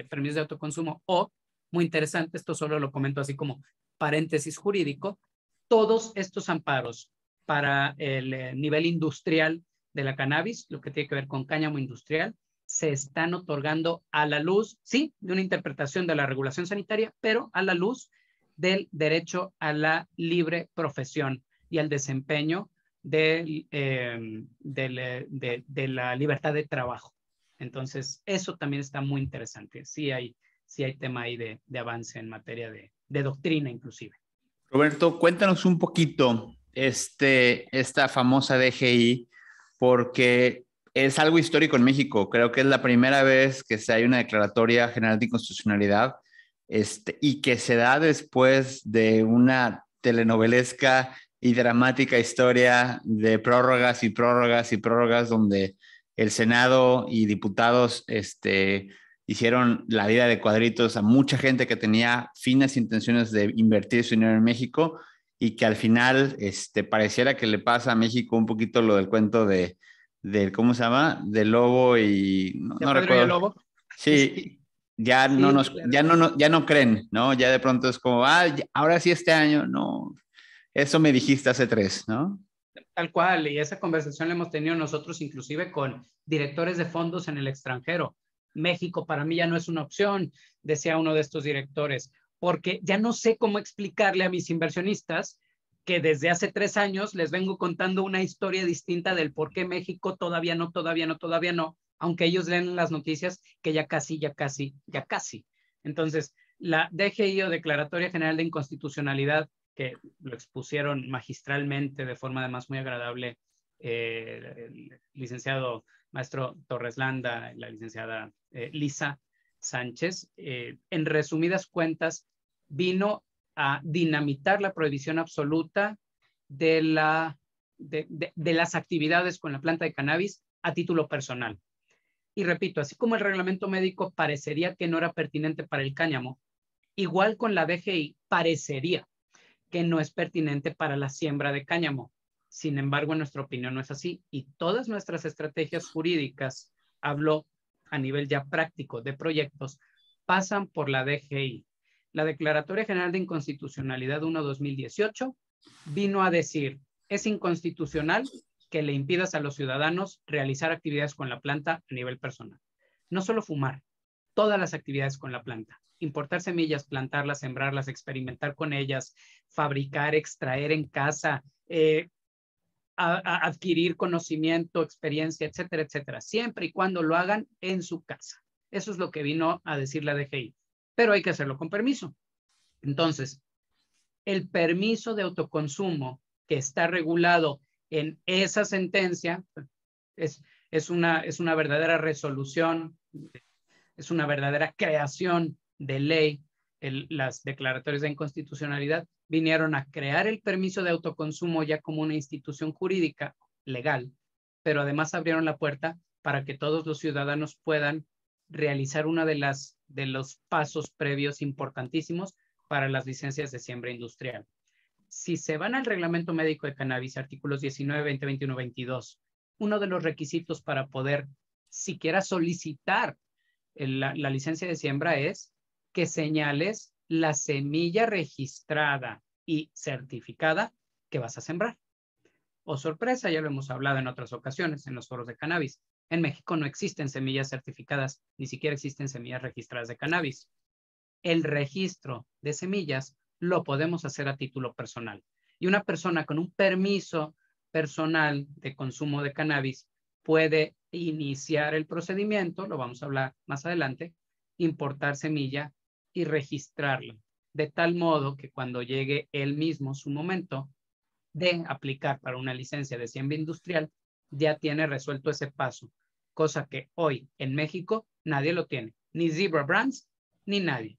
permisos de autoconsumo, o, muy interesante, esto solo lo comento así como paréntesis jurídico, todos estos amparos para el nivel industrial de la cannabis, lo que tiene que ver con cáñamo industrial, se están otorgando a la luz, sí, de una interpretación de la regulación sanitaria, pero a la luz del derecho a la libre profesión y al desempeño de la libertad de trabajo. Entonces, eso también está muy interesante. Sí hay tema ahí de avance en materia de doctrina inclusive. Roberto, cuéntanos un poquito esta famosa DGI, porque es algo histórico en México. Creo que es la primera vez que se hay una declaratoria general de inconstitucionalidad, y que se da después de una telenovelesca y dramática historia de prórrogas y prórrogas y prórrogas, donde el Senado y diputados hicieron la vida de cuadritos a mucha gente que tenía finas intenciones de invertir su dinero en México, y que al final pareciera que le pasa a México un poquito lo del cuento ¿cómo se llama? Del lobo y... ¿De no Pedro y el recuerdo. Lobo? Sí, ya no Sí, claro. ya no creen, ¿no? Ya de pronto es como, ahora sí este año, no, eso me dijiste hace 3, ¿no? Tal cual, y esa conversación la hemos tenido nosotros inclusive con directores de fondos en el extranjero. México para mí ya no es una opción, decía uno de estos directores, porque ya no sé cómo explicarle a mis inversionistas que desde hace 3 años les vengo contando una historia distinta del por qué México todavía no, aunque ellos leen las noticias que ya casi. Entonces, la DGI o Declaratoria General de Inconstitucionalidad, que lo expusieron magistralmente de forma además muy agradable el licenciado maestro Torres Landa, la licenciada Lisa Sánchez, en resumidas cuentas, vino a dinamitar la prohibición absoluta de las actividades con la planta de cannabis a título personal. Y repito, así como el reglamento médico parecería que no era pertinente para el cáñamo, igual con la DGI parecería que no es pertinente para la siembra de cáñamo. Sin embargo, en nuestra opinión no es así, y todas nuestras estrategias jurídicas, hablo a nivel ya práctico de proyectos, pasan por la DGI. La Declaratoria General de Inconstitucionalidad 1/2018 vino a decir, es inconstitucional que le impidas a los ciudadanos realizar actividades con la planta a nivel personal. No solo fumar, todas las actividades con la planta. Importar semillas, plantarlas, sembrarlas, experimentar con ellas, fabricar, extraer en casa, adquirir conocimiento, experiencia, etcétera, etcétera, siempre y cuando lo hagan en su casa. Eso es lo que vino a decir la DGI, pero hay que hacerlo con permiso. Entonces, el permiso de autoconsumo que está regulado en esa sentencia es una verdadera resolución, es una verdadera creación de ley. Las declaratorias de inconstitucionalidad vinieron a crear el permiso de autoconsumo ya como una institución jurídica legal, pero además abrieron la puerta para que todos los ciudadanos puedan realizar uno de los pasos previos importantísimos para las licencias de siembra industrial. Si se van al reglamento médico de cannabis, artículos 19, 20, 21, 22, uno de los requisitos para poder siquiera solicitar la licencia de siembra es que señales la semilla registrada y certificada que vas a sembrar. Oh, sorpresa, ya lo hemos hablado en otras ocasiones en los foros de cannabis. En México no existen semillas certificadas, ni siquiera existen semillas registradas de cannabis. El registro de semillas lo podemos hacer a título personal. Y una persona con un permiso personal de consumo de cannabis puede iniciar el procedimiento, lo vamos a hablar más adelante, importar semilla y registrarla, de tal modo que cuando llegue él mismo su momento de aplicar para una licencia de siembra industrial, ya tiene resuelto ese paso, cosa que hoy en México nadie lo tiene, ni Zebra Brands, ni nadie.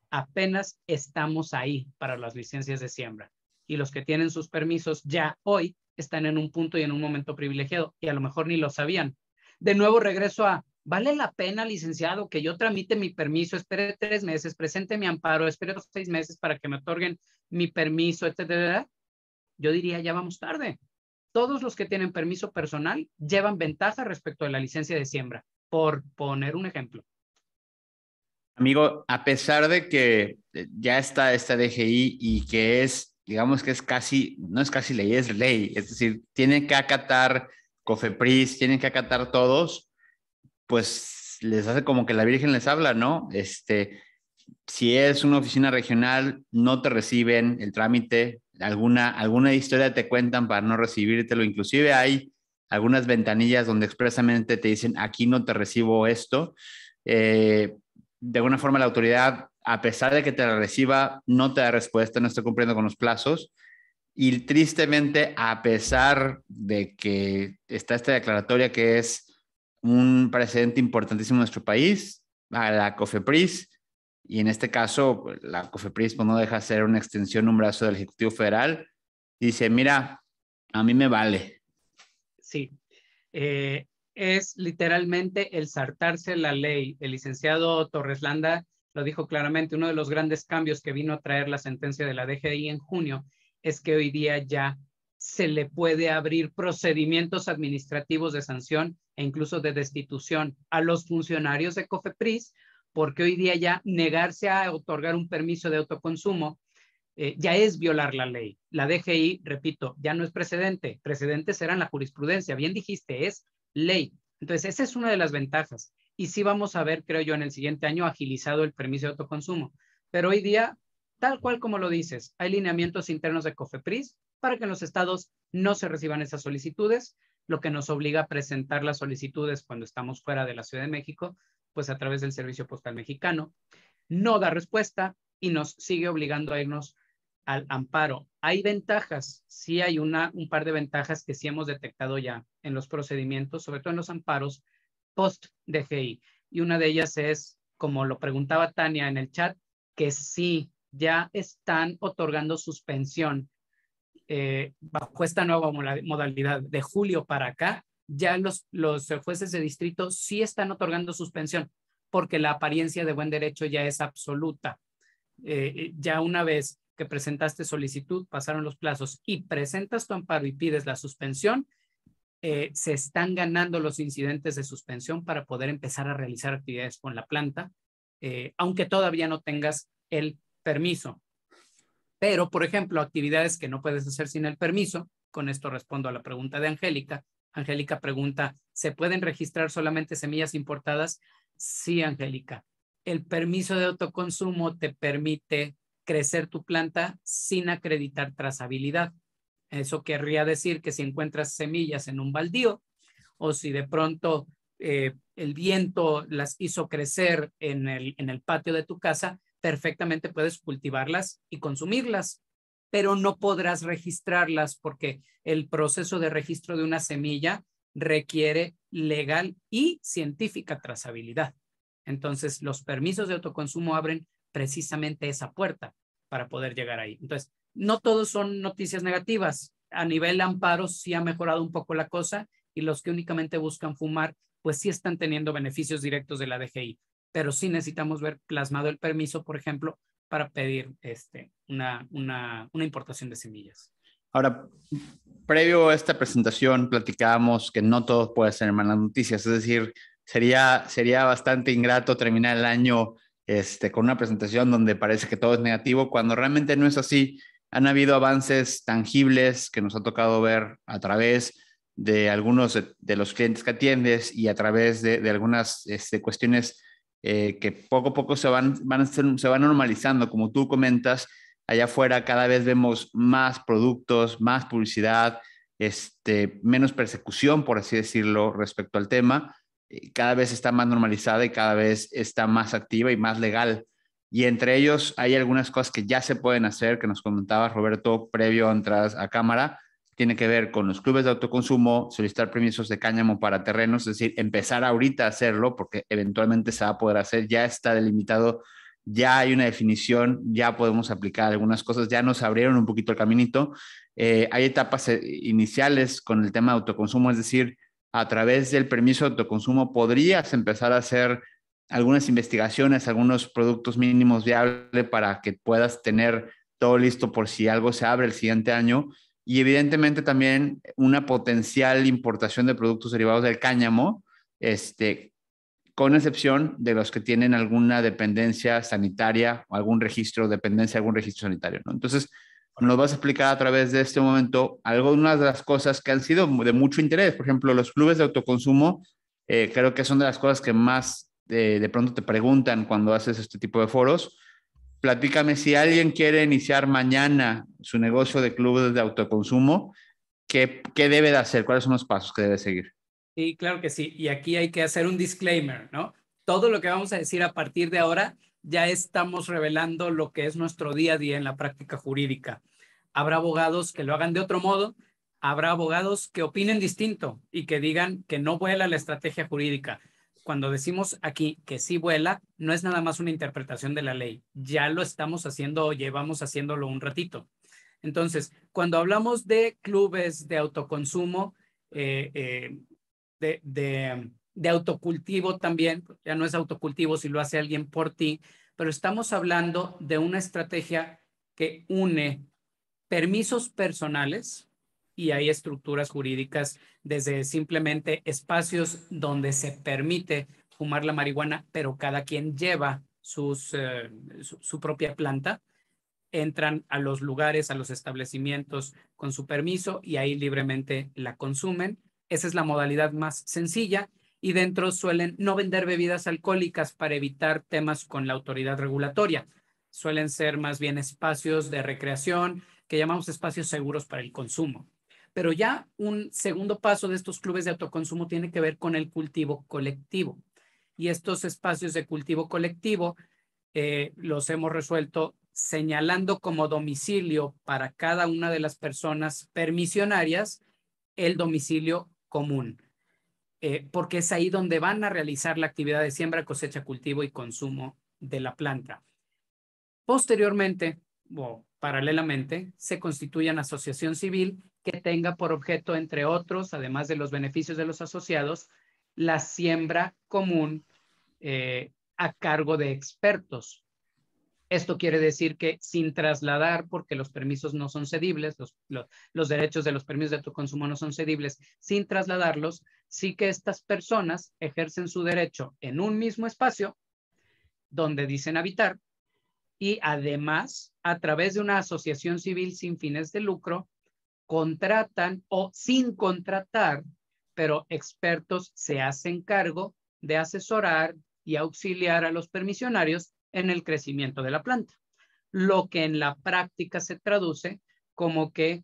Apenas estamos ahí para las licencias de siembra. Y los que tienen sus permisos ya hoy están en un punto y en un momento privilegiado y a lo mejor ni lo sabían. De nuevo regreso a, ¿vale la pena, licenciado, que yo tramite mi permiso, espere 3 meses, presente mi amparo, espere 6 meses para que me otorguen mi permiso, etcétera? Yo diría, ya vamos tarde. Todos los que tienen permiso personal llevan ventaja respecto a la licencia de siembra, por poner un ejemplo. Amigo, a pesar de que ya está esta DGI y que es, digamos que es casi, no es casi ley, es ley, es decir, tienen que acatar COFEPRIS, tienen que acatar todos, pues les hace como que la Virgen les habla, ¿no? Si es una oficina regional, no te reciben el trámite, alguna historia te cuentan para no recibírtelo, inclusive hay algunas ventanillas donde expresamente te dicen, aquí no te recibo esto. De alguna forma la autoridad, a pesar de que te la reciba, no te da respuesta, no está cumpliendo con los plazos. Y tristemente, a pesar de que está esta declaratoria que es un precedente importantísimo en nuestro país, a la COFEPRIS, y en este caso, la COFEPRIS pues, no deja de ser una extensión, un brazo del Ejecutivo Federal, dice, mira, a mí me vale. Sí, es literalmente el saltarse la ley. El licenciado Torres Landa lo dijo claramente, uno de los grandes cambios que vino a traer la sentencia de la DGI en junio es que hoy día ya se le puede abrir procedimientos administrativos de sanción e incluso de destitución a los funcionarios de COFEPRIS, porque hoy día ya negarse a otorgar un permiso de autoconsumo ya es violar la ley. La DGI, repito, ya no es precedente. Precedentes eran la jurisprudencia. Bien dijiste, es ley. Entonces, esa es una de las ventajas. Y sí vamos a ver, creo yo, en el siguiente año agilizado el permiso de autoconsumo. Pero hoy día, tal cual como lo dices, hay lineamientos internos de COFEPRIS para que en los estados no se reciban esas solicitudes, lo que nos obliga a presentar las solicitudes cuando estamos fuera de la Ciudad de México, pues a través del Servicio Postal Mexicano. No da respuesta y nos sigue obligando a irnos al amparo. Hay ventajas, sí hay un par de ventajas que sí hemos detectado ya en los procedimientos, sobre todo en los amparos post-DGI. Y una de ellas es, como lo preguntaba Tania en el chat, que sí ya están otorgando suspensión bajo esta nueva modalidad de julio para acá. Ya los jueces de distrito sí están otorgando suspensión porque la apariencia de buen derecho ya es absoluta. Ya una vez que presentaste solicitud, pasaron los plazos y presentas tu amparo y pides la suspensión, se están ganando los incidentes de suspensión para poder empezar a realizar actividades con la planta, aunque todavía no tengas el permiso. Pero, por ejemplo, actividades que no puedes hacer sin el permiso, con esto respondo a la pregunta de Angélica. Angélica pregunta, ¿se pueden registrar solamente semillas importadas? Sí, Angélica. El permiso de autoconsumo te permite crecer tu planta sin acreditar trazabilidad. Eso querría decir que si encuentras semillas en un baldío o si de pronto el viento las hizo crecer en el patio de tu casa, perfectamente puedes cultivarlas y consumirlas, pero no podrás registrarlas porque el proceso de registro de una semilla requiere legal y científica trazabilidad. Entonces, los permisos de autoconsumo abren precisamente esa puerta para poder llegar ahí. Entonces, no todos son noticias negativas. A nivel amparo sí ha mejorado un poco la cosa y los que únicamente buscan fumar, pues sí están teniendo beneficios directos de la DGI. Pero sí necesitamos ver plasmado el permiso, por ejemplo, para pedir una importación de semillas. Ahora, previo a esta presentación, platicábamos que no todo puede ser malas noticias, es decir, sería bastante ingrato terminar el año con una presentación donde parece que todo es negativo, cuando realmente no es así. Han habido avances tangibles que nos ha tocado ver a través de algunos de los clientes que atiendes y a través de algunas cuestiones que poco a poco se van normalizando, como tú comentas. Allá afuera cada vez vemos más productos, más publicidad, menos persecución, por así decirlo, respecto al tema. Cada vez está más normalizada y cada vez está más activa y más legal. Y entre ellos hay algunas cosas que ya se pueden hacer, que nos comentaba Roberto previo a entrar a cámara. Tiene que ver con los clubes de autoconsumo, solicitar permisos de cáñamo para terrenos, es decir, empezar ahorita a hacerlo porque eventualmente se va a poder hacer, ya está delimitado, ya hay una definición, ya podemos aplicar algunas cosas, ya nos abrieron un poquito el caminito. Hay etapas iniciales con el tema de autoconsumo, es decir, a través del permiso de autoconsumo podrías empezar a hacer algunas investigaciones, algunos productos mínimos viables para que puedas tener todo listo por si algo se abre el siguiente año. Y evidentemente también una potencial importación de productos derivados del cáñamo, con excepción de los que tienen alguna dependencia sanitaria o algún registro, dependencia de algún registro sanitario, ¿no? Entonces, nos vas a explicar a través de este momento algunas de las cosas que han sido de mucho interés. Por ejemplo, los clubes de autoconsumo, creo que son de las cosas que más de pronto te preguntan cuando haces este tipo de foros. Platícame, si alguien quiere iniciar mañana su negocio de clubes de autoconsumo, ¿qué debe de hacer? ¿Cuáles son los pasos que debe seguir? Sí, claro que sí. Y aquí hay que hacer un disclaimer, ¿no? Todo lo que vamos a decir a partir de ahora ya estamos revelando lo que es nuestro día a día en la práctica jurídica. Habrá abogados que lo hagan de otro modo, habrá abogados que opinen distinto y que digan que no vuela la estrategia jurídica. Cuando decimos aquí que sí vuela, no es nada más una interpretación de la ley. Ya lo estamos haciendo o llevamos haciéndolo un ratito. Entonces, cuando hablamos de clubes de autoconsumo, eh, eh, de autocultivo también, ya no es autocultivo si lo hace alguien por ti, pero estamos hablando de una estrategia que une permisos personales y hay estructuras jurídicas desde simplemente espacios donde se permite fumar la marihuana, pero cada quien lleva su propia planta, entran a los lugares, a los establecimientos con su permiso y ahí libremente la consumen. Esa es la modalidad más sencilla y dentro suelen no vender bebidas alcohólicas para evitar temas con la autoridad regulatoria. Suelen ser más bien espacios de recreación que llamamos espacios seguros para el consumo. Pero ya un segundo paso de estos clubes de autoconsumo tiene que ver con el cultivo colectivo. Y estos espacios de cultivo colectivo los hemos resuelto señalando como domicilio para cada una de las personas permisionarias el domicilio común, porque es ahí donde van a realizar la actividad de siembra, cosecha, cultivo y consumo de la planta. Posteriormente, o paralelamente, se constituye una asociación civil que tenga por objeto, entre otros, además de los beneficios de los asociados, la siembra común a cargo de expertos. Esto quiere decir que sin trasladar, porque los permisos no son cedibles, los derechos de los permisos de autoconsumo no son cedibles, sin trasladarlos, sí que estas personas ejercen su derecho en un mismo espacio donde dicen habitar y además, a través de una asociación civil sin fines de lucro, contratan o sin contratar, pero expertos se hacen cargo de asesorar y auxiliar a los permisionarios en el crecimiento de la planta, lo que en la práctica se traduce como que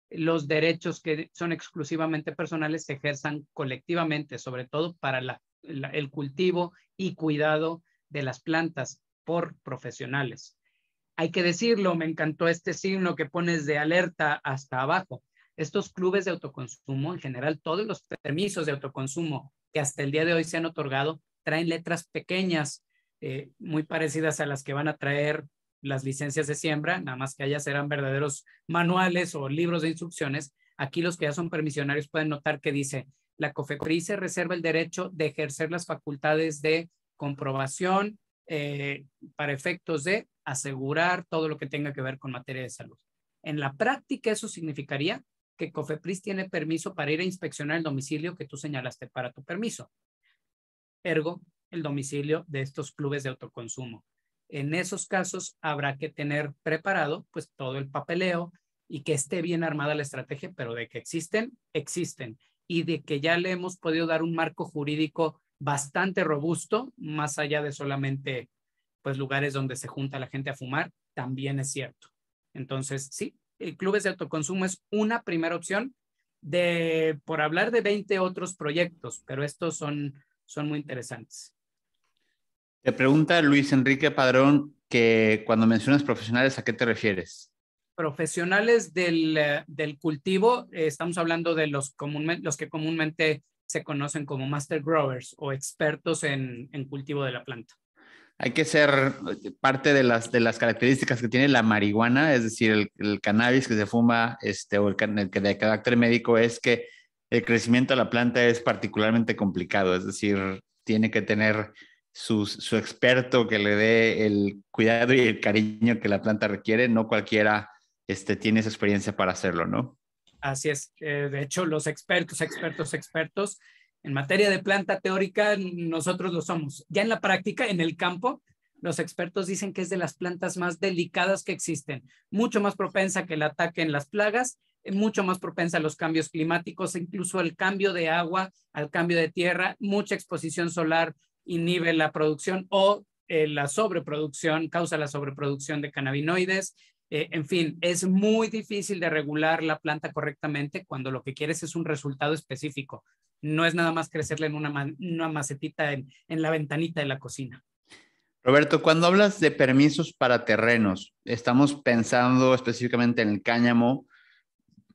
los derechos que son exclusivamente personales se ejerzan colectivamente, sobre todo para el cultivo y cuidado de las plantas por profesionales. Hay que decirlo, me encantó este signo que pones de alerta hasta abajo. Estos clubes de autoconsumo, en general, todos los permisos de autoconsumo que hasta el día de hoy se han otorgado, traen letras pequeñas, muy parecidas a las que van a traer las licencias de siembra, nada más que allá serán verdaderos manuales o libros de instrucciones. Aquí los que ya son permisionarios pueden notar que dice, la COFEPRIS se reserva el derecho de ejercer las facultades de comprobación, para efectos de asegurar todo lo que tenga que ver con materia de salud. En la práctica, eso significaría que COFEPRIS tiene permiso para ir a inspeccionar el domicilio que tú señalaste para tu permiso. Ergo, el domicilio de estos clubes de autoconsumo. En esos casos habrá que tener preparado pues todo el papeleo y que esté bien armada la estrategia, pero de que existen, existen. Y de que ya le hemos podido dar un marco jurídico bastante robusto, más allá de solamente pues lugares donde se junta la gente a fumar, también es cierto. Entonces, sí, clubes de autoconsumo es una primera opción por hablar de 20 otros proyectos, pero estos son muy interesantes. Te pregunta Luis Enrique Padrón que cuando mencionas profesionales, ¿a qué te refieres? Profesionales del cultivo, estamos hablando de los que comúnmente se conocen como master growers o expertos en cultivo de la planta. Hay que ser parte de las características que tiene la marihuana, es decir, el cannabis que se fuma, o el que de carácter médico, es que el crecimiento de la planta es particularmente complicado, es decir, tiene que tener su experto que le dé el cuidado y el cariño que la planta requiere, no cualquiera tiene esa experiencia para hacerlo, ¿no? Así es. De hecho, los expertos en materia de planta teórica, nosotros lo somos. Ya en la práctica, en el campo, los expertos dicen que es de las plantas más delicadas que existen, mucho más propensa que el ataque en las plagas, mucho más propensa a los cambios climáticos, incluso al cambio de agua, al cambio de tierra, mucha exposición solar inhibe la producción o la sobreproducción, causa la sobreproducción de cannabinoides. En fin, es muy difícil de regular la planta correctamente cuando lo que quieres es un resultado específico. No es nada más crecerle en una macetita en la ventanita de la cocina. Roberto, cuando hablas de permisos para terrenos, estamos pensando específicamente en el cáñamo.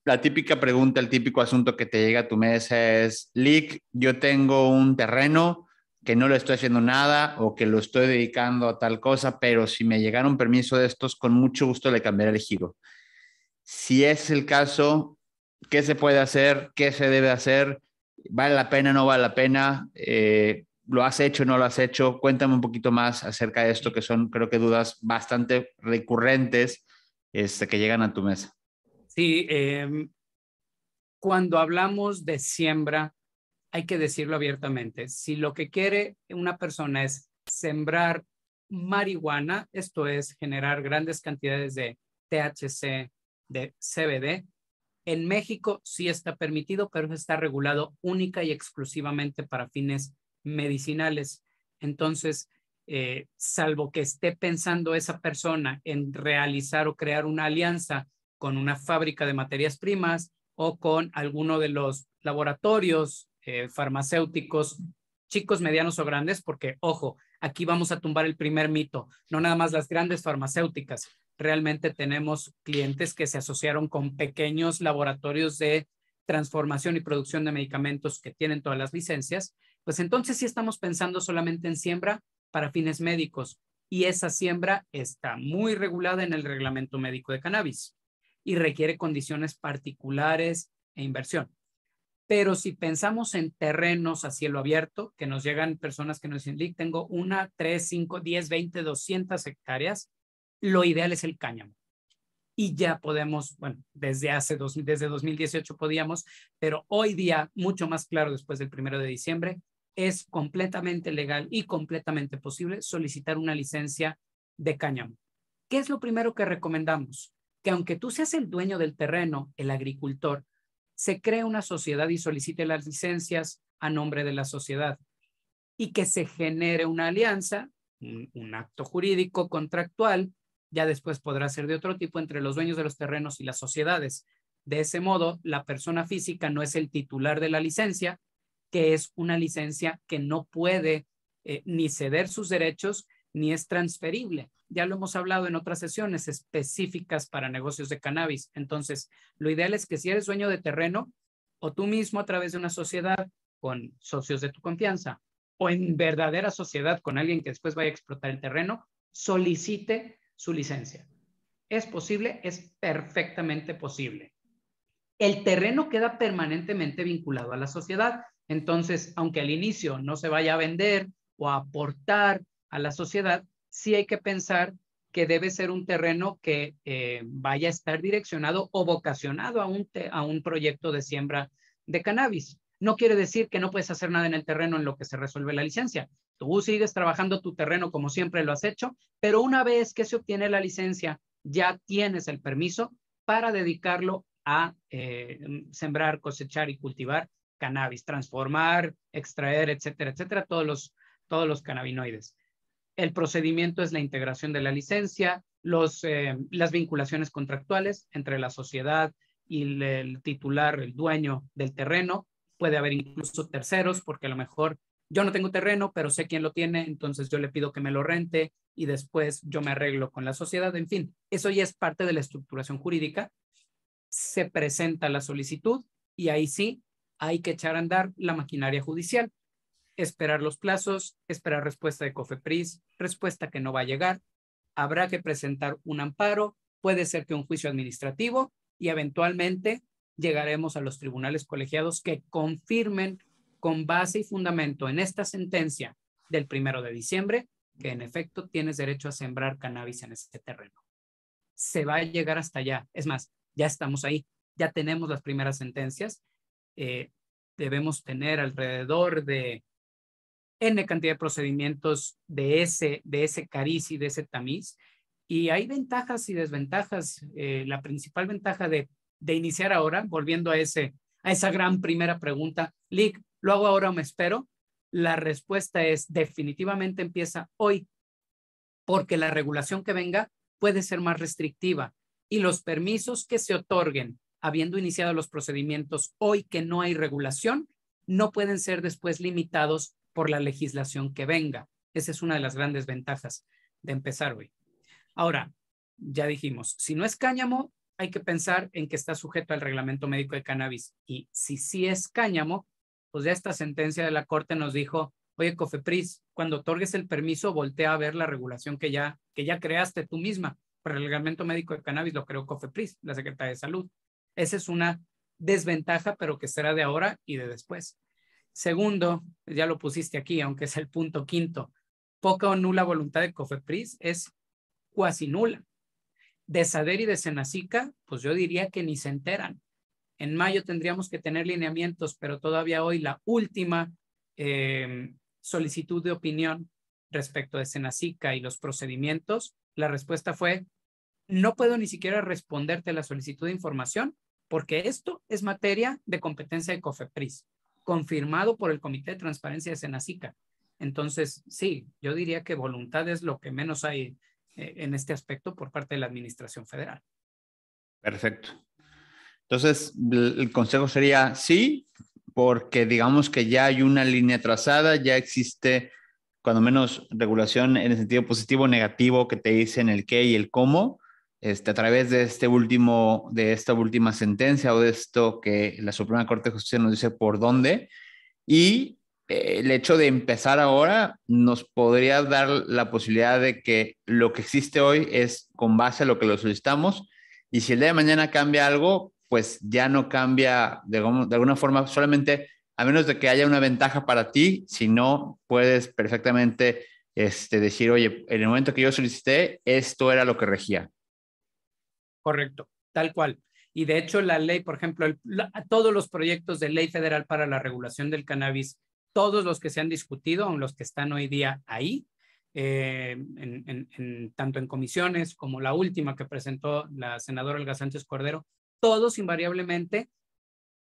La típica pregunta, el típico asunto que te llega a tu mesa es, Lick, yo tengo un terreno que no le estoy haciendo nada o que lo estoy dedicando a tal cosa, pero si me llegara un permiso de estos, con mucho gusto le cambiaré el giro. Si es el caso, ¿qué se puede hacer? ¿Qué se debe hacer? ¿Vale la pena? ¿No vale la pena? ¿Lo has hecho? ¿No lo has hecho? Cuéntame un poquito más acerca de esto, que son, creo que, dudas bastante recurrentes que llegan a tu mesa. Sí, cuando hablamos de siembra, hay que decirlo abiertamente. Si lo que quiere una persona es sembrar marihuana, esto es generar grandes cantidades de THC, de CBD, en México sí está permitido, pero está regulado única y exclusivamente para fines medicinales. Entonces, salvo que esté pensando esa persona en realizar o crear una alianza con una fábrica de materias primas o con alguno de los laboratorios farmacéuticos, chicos, medianos o grandes, porque, ojo, aquí vamos a tumbar el primer mito, no nada más las grandes farmacéuticas. Realmente tenemos clientes que se asociaron con pequeños laboratorios de transformación y producción de medicamentos que tienen todas las licencias, pues entonces sí estamos pensando solamente en siembra para fines médicos y esa siembra está muy regulada en el reglamento médico de cannabis y requiere condiciones particulares e inversión. Pero si pensamos en terrenos a cielo abierto, que nos llegan personas que nos dicen, tengo 1, 3, 5, 10, 20, 200 hectáreas, lo ideal es el cáñamo. Y ya podemos, bueno, desde 2018 podíamos, pero hoy día, mucho más claro después del 1 de diciembre, es completamente legal y completamente posible solicitar una licencia de cáñamo. ¿Qué es lo primero que recomendamos? Que aunque tú seas el dueño del terreno, el agricultor, se cree una sociedad y solicite las licencias a nombre de la sociedad y que se genere una alianza, un acto jurídico contractual, ya después podrá ser de otro tipo entre los dueños de los terrenos y las sociedades. De ese modo, la persona física no es el titular de la licencia, que es una licencia que no puede ni ceder sus derechos ni es transferible. Ya lo hemos hablado en otras sesiones específicas para negocios de cannabis. Entonces, lo ideal es que si eres dueño de terreno o tú mismo a través de una sociedad con socios de tu confianza o en verdadera sociedad con alguien que después vaya a explotar el terreno, solicite su licencia. ¿Es posible? Es perfectamente posible. El terreno queda permanentemente vinculado a la sociedad. Entonces, aunque al inicio no se vaya a vender o a aportar a la sociedad, sí hay que pensar que debe ser un terreno que vaya a estar direccionado o vocacionado a un proyecto de siembra de cannabis. No quiere decir que no puedes hacer nada en el terreno en lo que se resuelve la licencia. Tú sigues trabajando tu terreno como siempre lo has hecho, pero una vez que se obtiene la licencia, ya tienes el permiso para dedicarlo a sembrar, cosechar y cultivar cannabis, transformar, extraer, etcétera, etcétera, todos los cannabinoides. El procedimiento es la integración de la licencia, las vinculaciones contractuales entre la sociedad y el titular, el dueño del terreno. Puede haber incluso terceros, porque a lo mejor yo no tengo terreno, pero sé quién lo tiene, entonces yo le pido que me lo rente y después yo me arreglo con la sociedad. En fin, eso ya es parte de la estructuración jurídica. Se presenta la solicitud y ahí sí hay que echar a andar la maquinaria judicial. Esperar los plazos, esperar respuesta de COFEPRIS, respuesta que no va a llegar, habrá que presentar un amparo, puede ser que un juicio administrativo y eventualmente llegaremos a los tribunales colegiados que confirmen con base y fundamento en esta sentencia del 1 de diciembre que en efecto tienes derecho a sembrar cannabis en este terreno. Se va a llegar hasta allá. Es más, ya estamos ahí, ya tenemos las primeras sentencias. Debemos tener alrededor de N cantidad de procedimientos de ese cariz y de ese tamiz. Y hay ventajas y desventajas. La principal ventaja de iniciar ahora, volviendo a esa gran primera pregunta, Lick, ¿lo hago ahora o me espero? La respuesta es definitivamente empieza hoy, porque la regulación que venga puede ser más restrictiva y los permisos que se otorguen habiendo iniciado los procedimientos hoy que no hay regulación, no pueden ser después limitados por la legislación que venga. Esa es una de las grandes ventajas de empezar hoy. Ahora, ya dijimos, si no es cáñamo, hay que pensar en que está sujeto al reglamento médico de cannabis. Y si sí es cáñamo, pues ya esta sentencia de la Corte nos dijo, oye, COFEPRIS, cuando otorgues el permiso, voltea a ver la regulación que ya creaste tú misma. Para el reglamento médico de cannabis lo creó COFEPRIS, la Secretaría de Salud. Esa es una desventaja, pero que será de ahora y de después. Segundo, ya lo pusiste aquí, aunque es el punto quinto, poca o nula voluntad de COFEPRIS es cuasi nula. De SADER y de SENACICA, pues yo diría que ni se enteran. En mayo tendríamos que tener lineamientos, pero todavía hoy la última solicitud de opinión respecto de SENACICA y los procedimientos, la respuesta fue, no puedo ni siquiera responderte la solicitud de información porque esto es materia de competencia de COFEPRIS, confirmado por el Comité de Transparencia de SENACICA. Entonces, sí, yo diría que voluntad es lo que menos hay en este aspecto por parte de la Administración Federal. Perfecto. Entonces, el consejo sería sí, porque digamos que ya hay una línea trazada, ya existe cuando menos regulación en el sentido positivo o negativo que te dicen el qué y el cómo, a través de esta última sentencia o de esto que la Suprema Corte de Justicia nos dice por dónde. Y el hecho de empezar ahora nos podría dar la posibilidad de que lo que existe hoy es con base a lo que lo solicitamos y si el día de mañana cambia algo, pues ya no cambia de alguna forma solamente a menos de que haya una ventaja para ti, si no puedes perfectamente decir, oye, en el momento que yo solicité, esto era lo que regía. Correcto, tal cual. Y de hecho la ley, por ejemplo, todos los proyectos de ley federal para la regulación del cannabis, todos los que se han discutido, los que están hoy día ahí, tanto en comisiones como la última que presentó la senadora Olga Sánchez Cordero, todos invariablemente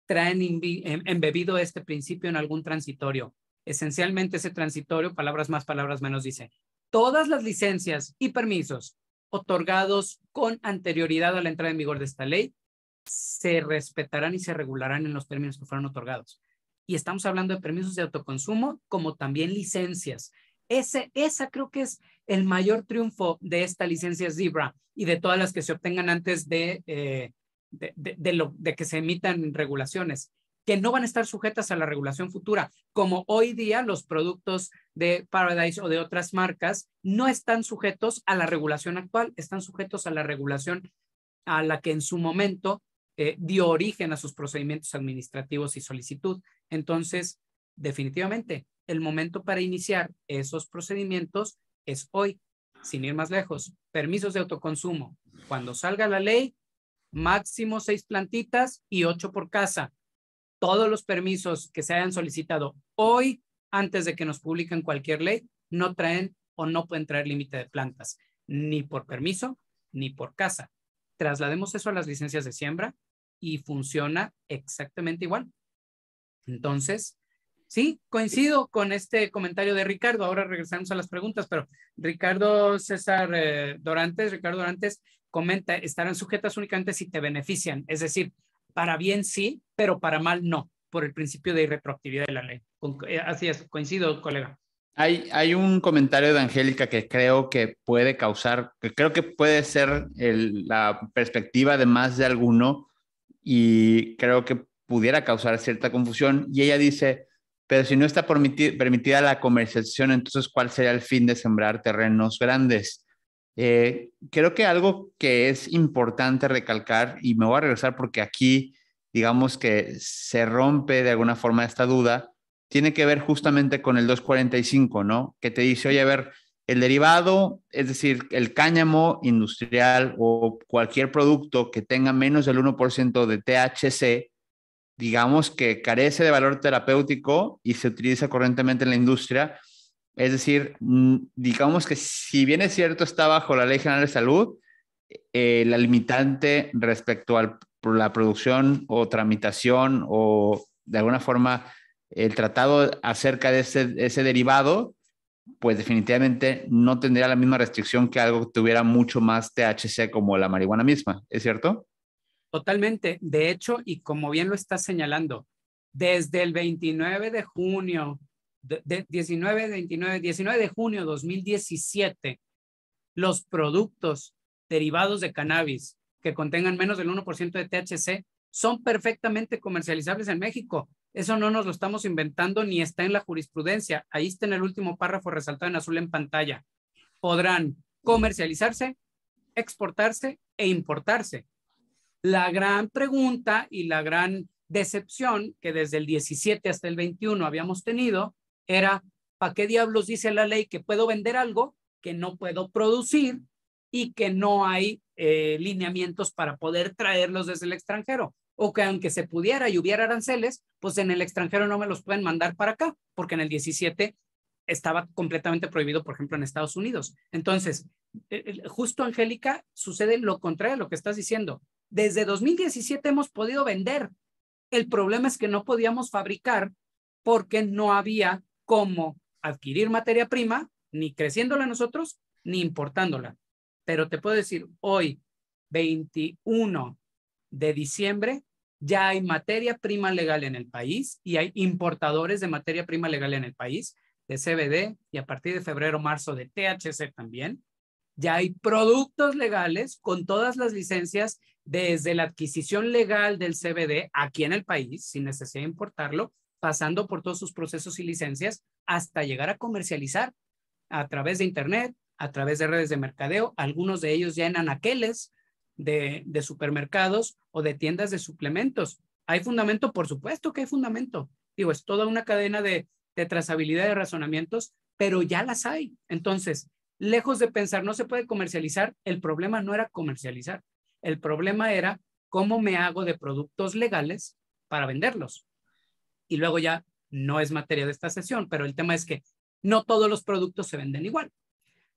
traen embebido este principio en algún transitorio. Esencialmente ese transitorio, palabras más, palabras menos, dice, todas las licencias y permisos otorgados con anterioridad a la entrada en vigor de esta ley se respetarán y se regularán en los términos que fueron otorgados. Y estamos hablando de permisos de autoconsumo como también licencias. Esa creo que es el mayor triunfo de esta licencia Zebra y de todas las que se obtengan antes de que se emitan regulaciones, que no van a estar sujetas a la regulación futura, como hoy día los productos de Paradise o de otras marcas no están sujetos a la regulación actual, están sujetos a la regulación a la que en su momento dio origen a sus procedimientos administrativos y solicitud. Entonces, definitivamente, el momento para iniciar esos procedimientos es hoy, sin ir más lejos. Permisos de autoconsumo. Cuando salga la ley, máximo 6 plantitas y 8 por casa. Todos los permisos que se hayan solicitado hoy, antes de que nos publiquen cualquier ley, no traen o no pueden traer límite de plantas, ni por permiso, ni por casa. Traslademos eso a las licencias de siembra y funciona exactamente igual. Entonces, sí, coincido con este comentario de Ricardo. Ahora regresamos a las preguntas, pero Ricardo Dorantes comenta, estarán sujetas únicamente si te benefician. Es decir, para bien sí, pero para mal no, por el principio de irretroactividad de la ley. Así es, coincido, colega. Hay un comentario de Angélica que creo que puede causar, que creo que puede ser la perspectiva de más de alguno y creo que pudiera causar cierta confusión. Y ella dice, pero si no está permitida la comercialización, entonces ¿cuál sería el fin de sembrar terrenos grandes? Creo que algo que es importante recalcar, y me voy a regresar porque aquí digamos que se rompe de alguna forma esta duda, tiene que ver justamente con el 245, ¿no? Que te dice, oye, a ver, el derivado, es decir, el cáñamo industrial o cualquier producto que tenga menos del 1% de THC, digamos que carece de valor terapéutico y se utiliza corrientemente en la industria. Es decir, digamos que si bien es cierto está bajo la Ley General de Salud, la limitante respecto a la producción o tramitación o de alguna forma el tratado acerca de ese derivado, pues definitivamente no tendría la misma restricción que algo que tuviera mucho más THC como la marihuana misma, ¿es cierto? Totalmente. De hecho, y como bien lo estás señalando, desde el 29 de junio, 19 de junio de 2017, los productos derivados de cannabis que contengan menos del 1% de THC son perfectamente comercializables en México. Eso no nos lo estamos inventando ni está en la jurisprudencia. Ahí está en el último párrafo resaltado en azul en pantalla. Podrán comercializarse, exportarse e importarse. La gran pregunta y la gran decepción que desde el 17 hasta el 21 habíamos tenido era, ¿para qué diablos dice la ley que puedo vender algo que no puedo producir y que no hay lineamientos para poder traerlos desde el extranjero? O que aunque se pudiera y hubiera aranceles, pues en el extranjero no me los pueden mandar para acá, porque en el 17 estaba completamente prohibido, por ejemplo, en Estados Unidos. Entonces, justo, Angélica, sucede lo contrario a lo que estás diciendo. Desde 2017 hemos podido vender. El problema es que no podíamos fabricar porque no había cómo adquirir materia prima, ni creciéndola nosotros, ni importándola. Pero te puedo decir, hoy, 21 de diciembre, ya hay materia prima legal en el país y hay importadores de materia prima legal en el país, de CBD y a partir de febrero, marzo de THC también. Ya hay productos legales con todas las licencias desde la adquisición legal del CBD aquí en el país, sin necesidad de importarlo, pasando por todos sus procesos y licencias hasta llegar a comercializar a través de Internet, a través de redes de mercadeo, algunos de ellos ya en anaqueles de supermercados o de tiendas de suplementos. ¿Hay fundamento? Por supuesto que hay fundamento. Digo, es toda una cadena de trazabilidad de razonamientos, pero ya las hay. Entonces, lejos de pensar no se puede comercializar, el problema no era comercializar, el problema era cómo me hago de productos legales para venderlos. Y luego ya no es materia de esta sesión, pero el tema es que no todos los productos se venden igual.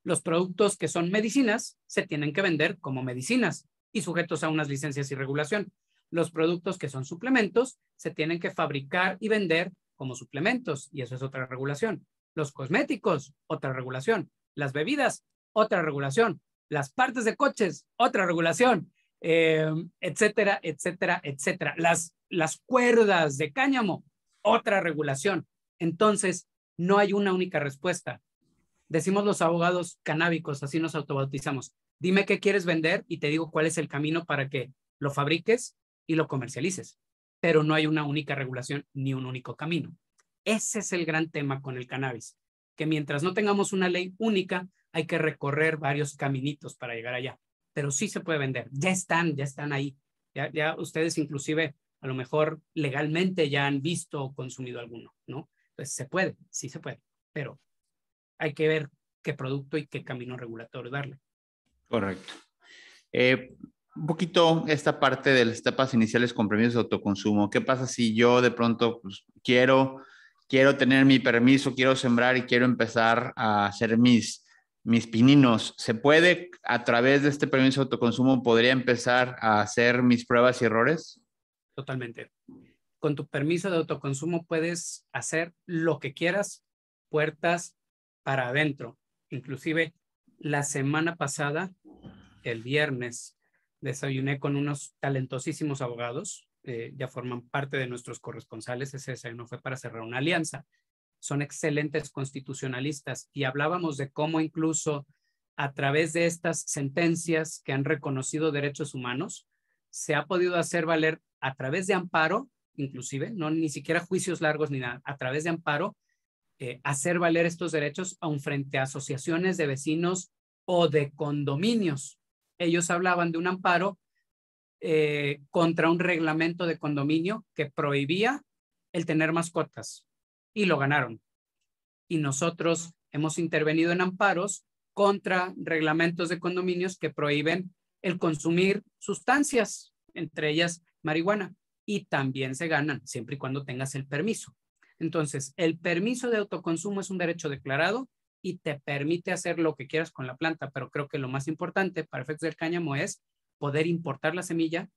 Los productos que son medicinas se tienen que vender como medicinas y sujetos a unas licencias y regulación. Los productos que son suplementos se tienen que fabricar y vender como suplementos y eso es otra regulación. Los cosméticos, otra regulación. Las bebidas, otra regulación. Las partes de coches, otra regulación, etcétera, etcétera, etcétera. Las cuerdas de cáñamo, otra regulación. Entonces, no hay una única respuesta. Decimos los abogados canábicos, así nos autobautizamos. Dime qué quieres vender y te digo cuál es el camino para que lo fabriques y lo comercialices. Pero no hay una única regulación ni un único camino. Ese es el gran tema con el cannabis, que mientras no tengamos una ley única, hay que recorrer varios caminitos para llegar allá. Pero sí se puede vender. Ya están ahí. Ya ustedes inclusive a lo mejor legalmente ya han visto o consumido alguno, ¿no? Entonces se puede, sí se puede, pero hay que ver qué producto y qué camino regulatorio darle. Correcto. Un poquito esta parte de las etapas iniciales con permisos de autoconsumo. ¿Qué pasa si yo de pronto pues, quiero tener mi permiso, quiero sembrar y quiero empezar a hacer mis pininos? ¿Se puede a través de este permiso de autoconsumo, podría empezar a hacer mis pruebas y errores? Totalmente. Con tu permiso de autoconsumo puedes hacer lo que quieras, puertas para adentro. Inclusive la semana pasada, el viernes, desayuné con unos talentosísimos abogados, ya forman parte de nuestros corresponsales. Ese desayuno fue para cerrar una alianza. Son excelentes constitucionalistas y hablábamos de cómo incluso a través de estas sentencias que han reconocido derechos humanos, se ha podido hacer valer a través de amparo, inclusive, no ni siquiera juicios largos ni nada, a través de amparo, hacer valer estos derechos aun frente a asociaciones de vecinos o de condominios. Ellos hablaban de un amparo contra un reglamento de condominio que prohibía el tener mascotas y lo ganaron. Y nosotros hemos intervenido en amparos contra reglamentos de condominios que prohíben el consumir sustancias, entre ellas marihuana, y también se ganan siempre y cuando tengas el permiso. Entonces, el permiso de autoconsumo es un derecho declarado y te permite hacer lo que quieras con la planta, pero creo que lo más importante para efectos del cáñamo es poder importar la semilla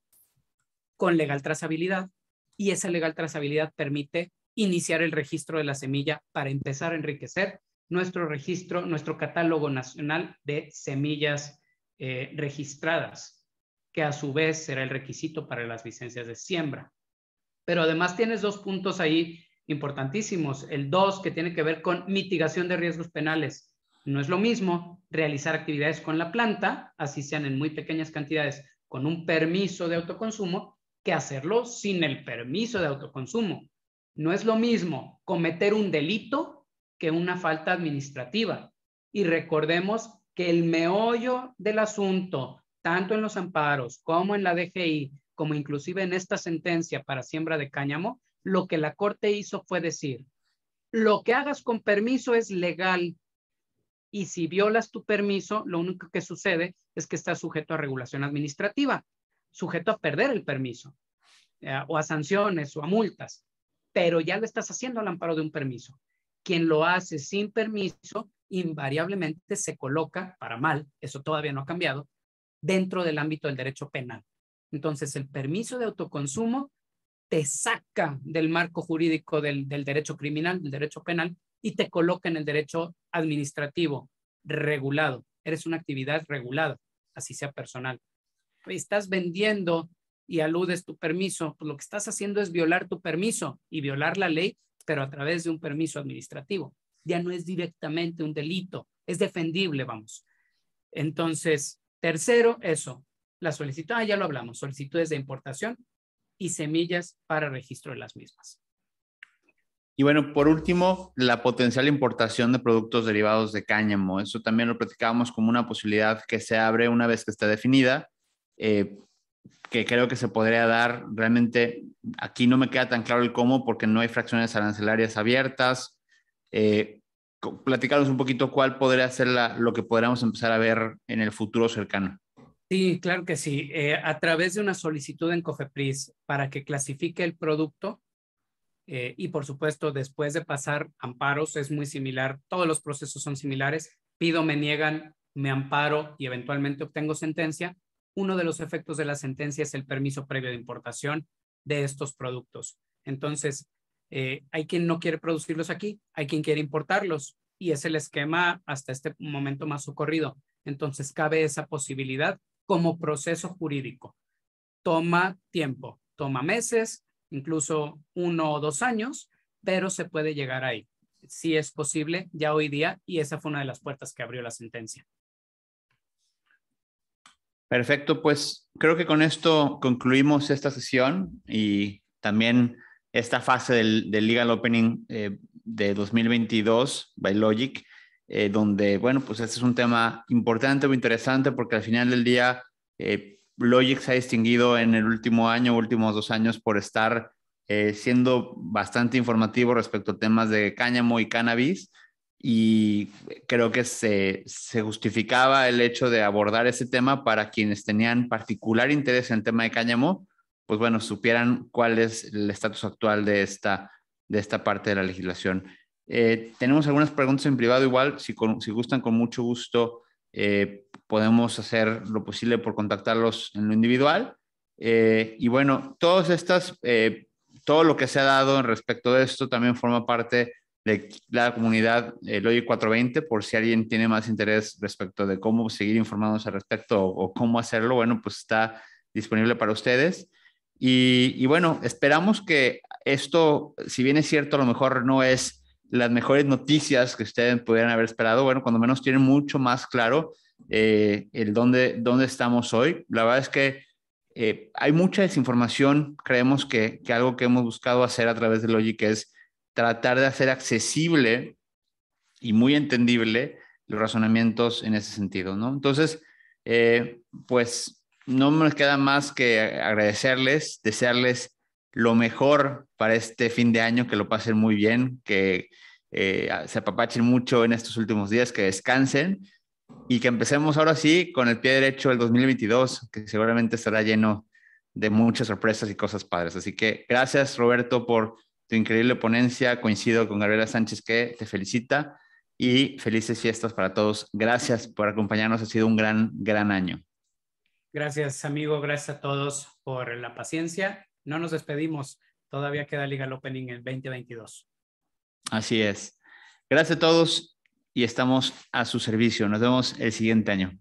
con legal trazabilidad, y esa legal trazabilidad permite iniciar el registro de la semilla para empezar a enriquecer nuestro registro, nuestro catálogo nacional de semillas registradas, que a su vez será el requisito para las licencias de siembra. Pero además tienes dos puntos ahí importantísimos. El 2, que tiene que ver con mitigación de riesgos penales. No es lo mismo realizar actividades con la planta, así sean en muy pequeñas cantidades, con un permiso de autoconsumo, que hacerlo sin el permiso de autoconsumo. No es lo mismo cometer un delito que una falta administrativa. Y recordemos que el meollo del asunto, tanto en los amparos como en la DGI, como inclusive en esta sentencia para siembra de cáñamo, lo que la Corte hizo fue decir, lo que hagas con permiso es legal, y si violas tu permiso, lo único que sucede es que estás sujeto a regulación administrativa, sujeto a perder el permiso, o a sanciones o a multas, pero ya lo estás haciendo al amparo de un permiso. Quien lo hace sin permiso, invariablemente se coloca, para mal, eso todavía no ha cambiado, dentro del ámbito del derecho penal. Entonces, el permiso de autoconsumo te saca del marco jurídico del derecho criminal, del derecho penal, y te coloca en el derecho administrativo regulado. Eres una actividad regulada, así sea personal. Estás vendiendo y aludes tu permiso, pues lo que estás haciendo es violar tu permiso y violar la ley, pero a través de un permiso administrativo. Ya no es directamente un delito, es defendible, vamos. Entonces, tercero, eso, la solicitud, ya lo hablamos, solicitudes de importación y semillas para registro de las mismas. Y bueno, por último, la potencial importación de productos derivados de cáñamo. Eso también lo platicábamos como una posibilidad que se abre una vez que esté definida, que creo que se podría dar. Realmente aquí no me queda tan claro el cómo porque no hay fracciones arancelarias abiertas. Platicarnos un poquito cuál podría ser lo que podríamos empezar a ver en el futuro cercano. Sí, claro que sí. A través de una solicitud en COFEPRIS para que clasifique el producto, y por supuesto después de pasar amparos es muy similar, todos los procesos son similares, pido, me niegan, me amparo y eventualmente obtengo sentencia. Uno de los efectos de la sentencia es el permiso previo de importación de estos productos. Entonces, hay quien no quiere producirlos aquí, hay quien quiere importarlos, y es el esquema hasta este momento más ocurrido. Entonces, cabe esa posibilidad como proceso jurídico. Toma tiempo, toma meses, incluso 1 o 2 años, pero se puede llegar ahí. Sí es posible ya hoy día, y esa fue una de las puertas que abrió la sentencia. Perfecto, pues creo que con esto concluimos esta sesión y también esta fase del Legal Opening de 2022 by Logic, donde, bueno, pues este es un tema importante o interesante porque al final del día Logic se ha distinguido en el último año, últimos 2 años por estar siendo bastante informativo respecto a temas de cáñamo y cannabis. y creo que se justificaba el hecho de abordar ese tema para quienes tenían particular interés en el tema de cáñamo, pues bueno, supieran cuál es el estatus actual de esta parte de la legislación. Tenemos algunas preguntas en privado igual, si gustan, con mucho gusto podemos hacer lo posible por contactarlos en lo individual. Y bueno, todo lo que se ha dado en respecto de esto también forma parte de la comunidad Logic 420, por si alguien tiene más interés respecto de cómo seguir informándose al respecto o cómo hacerlo, bueno, pues está disponible para ustedes. Y bueno, esperamos que esto, si bien es cierto, a lo mejor no es las mejores noticias que ustedes pudieran haber esperado, bueno, cuando menos tienen mucho más claro el dónde estamos hoy. La verdad es que hay mucha desinformación. Creemos que algo que hemos buscado hacer a través de Logic es tratar de hacer accesible y muy entendible los razonamientos en ese sentido, ¿no? Entonces, pues no me queda más que agradecerles, desearles lo mejor para este fin de año, que lo pasen muy bien, que se apapachen mucho en estos últimos días, que descansen y que empecemos ahora sí con el pie derecho el 2022, que seguramente estará lleno de muchas sorpresas y cosas padres. Así que gracias, Roberto, por tu increíble ponencia. Coincido con Gabriela Sánchez, que te felicita, y felices fiestas para todos. Gracias por acompañarnos. Ha sido un gran año. Gracias, amigo. Gracias a todos por la paciencia. No nos despedimos. Todavía queda Legal Opening en 2022. Así es. Gracias a todos y estamos a su servicio. Nos vemos el siguiente año.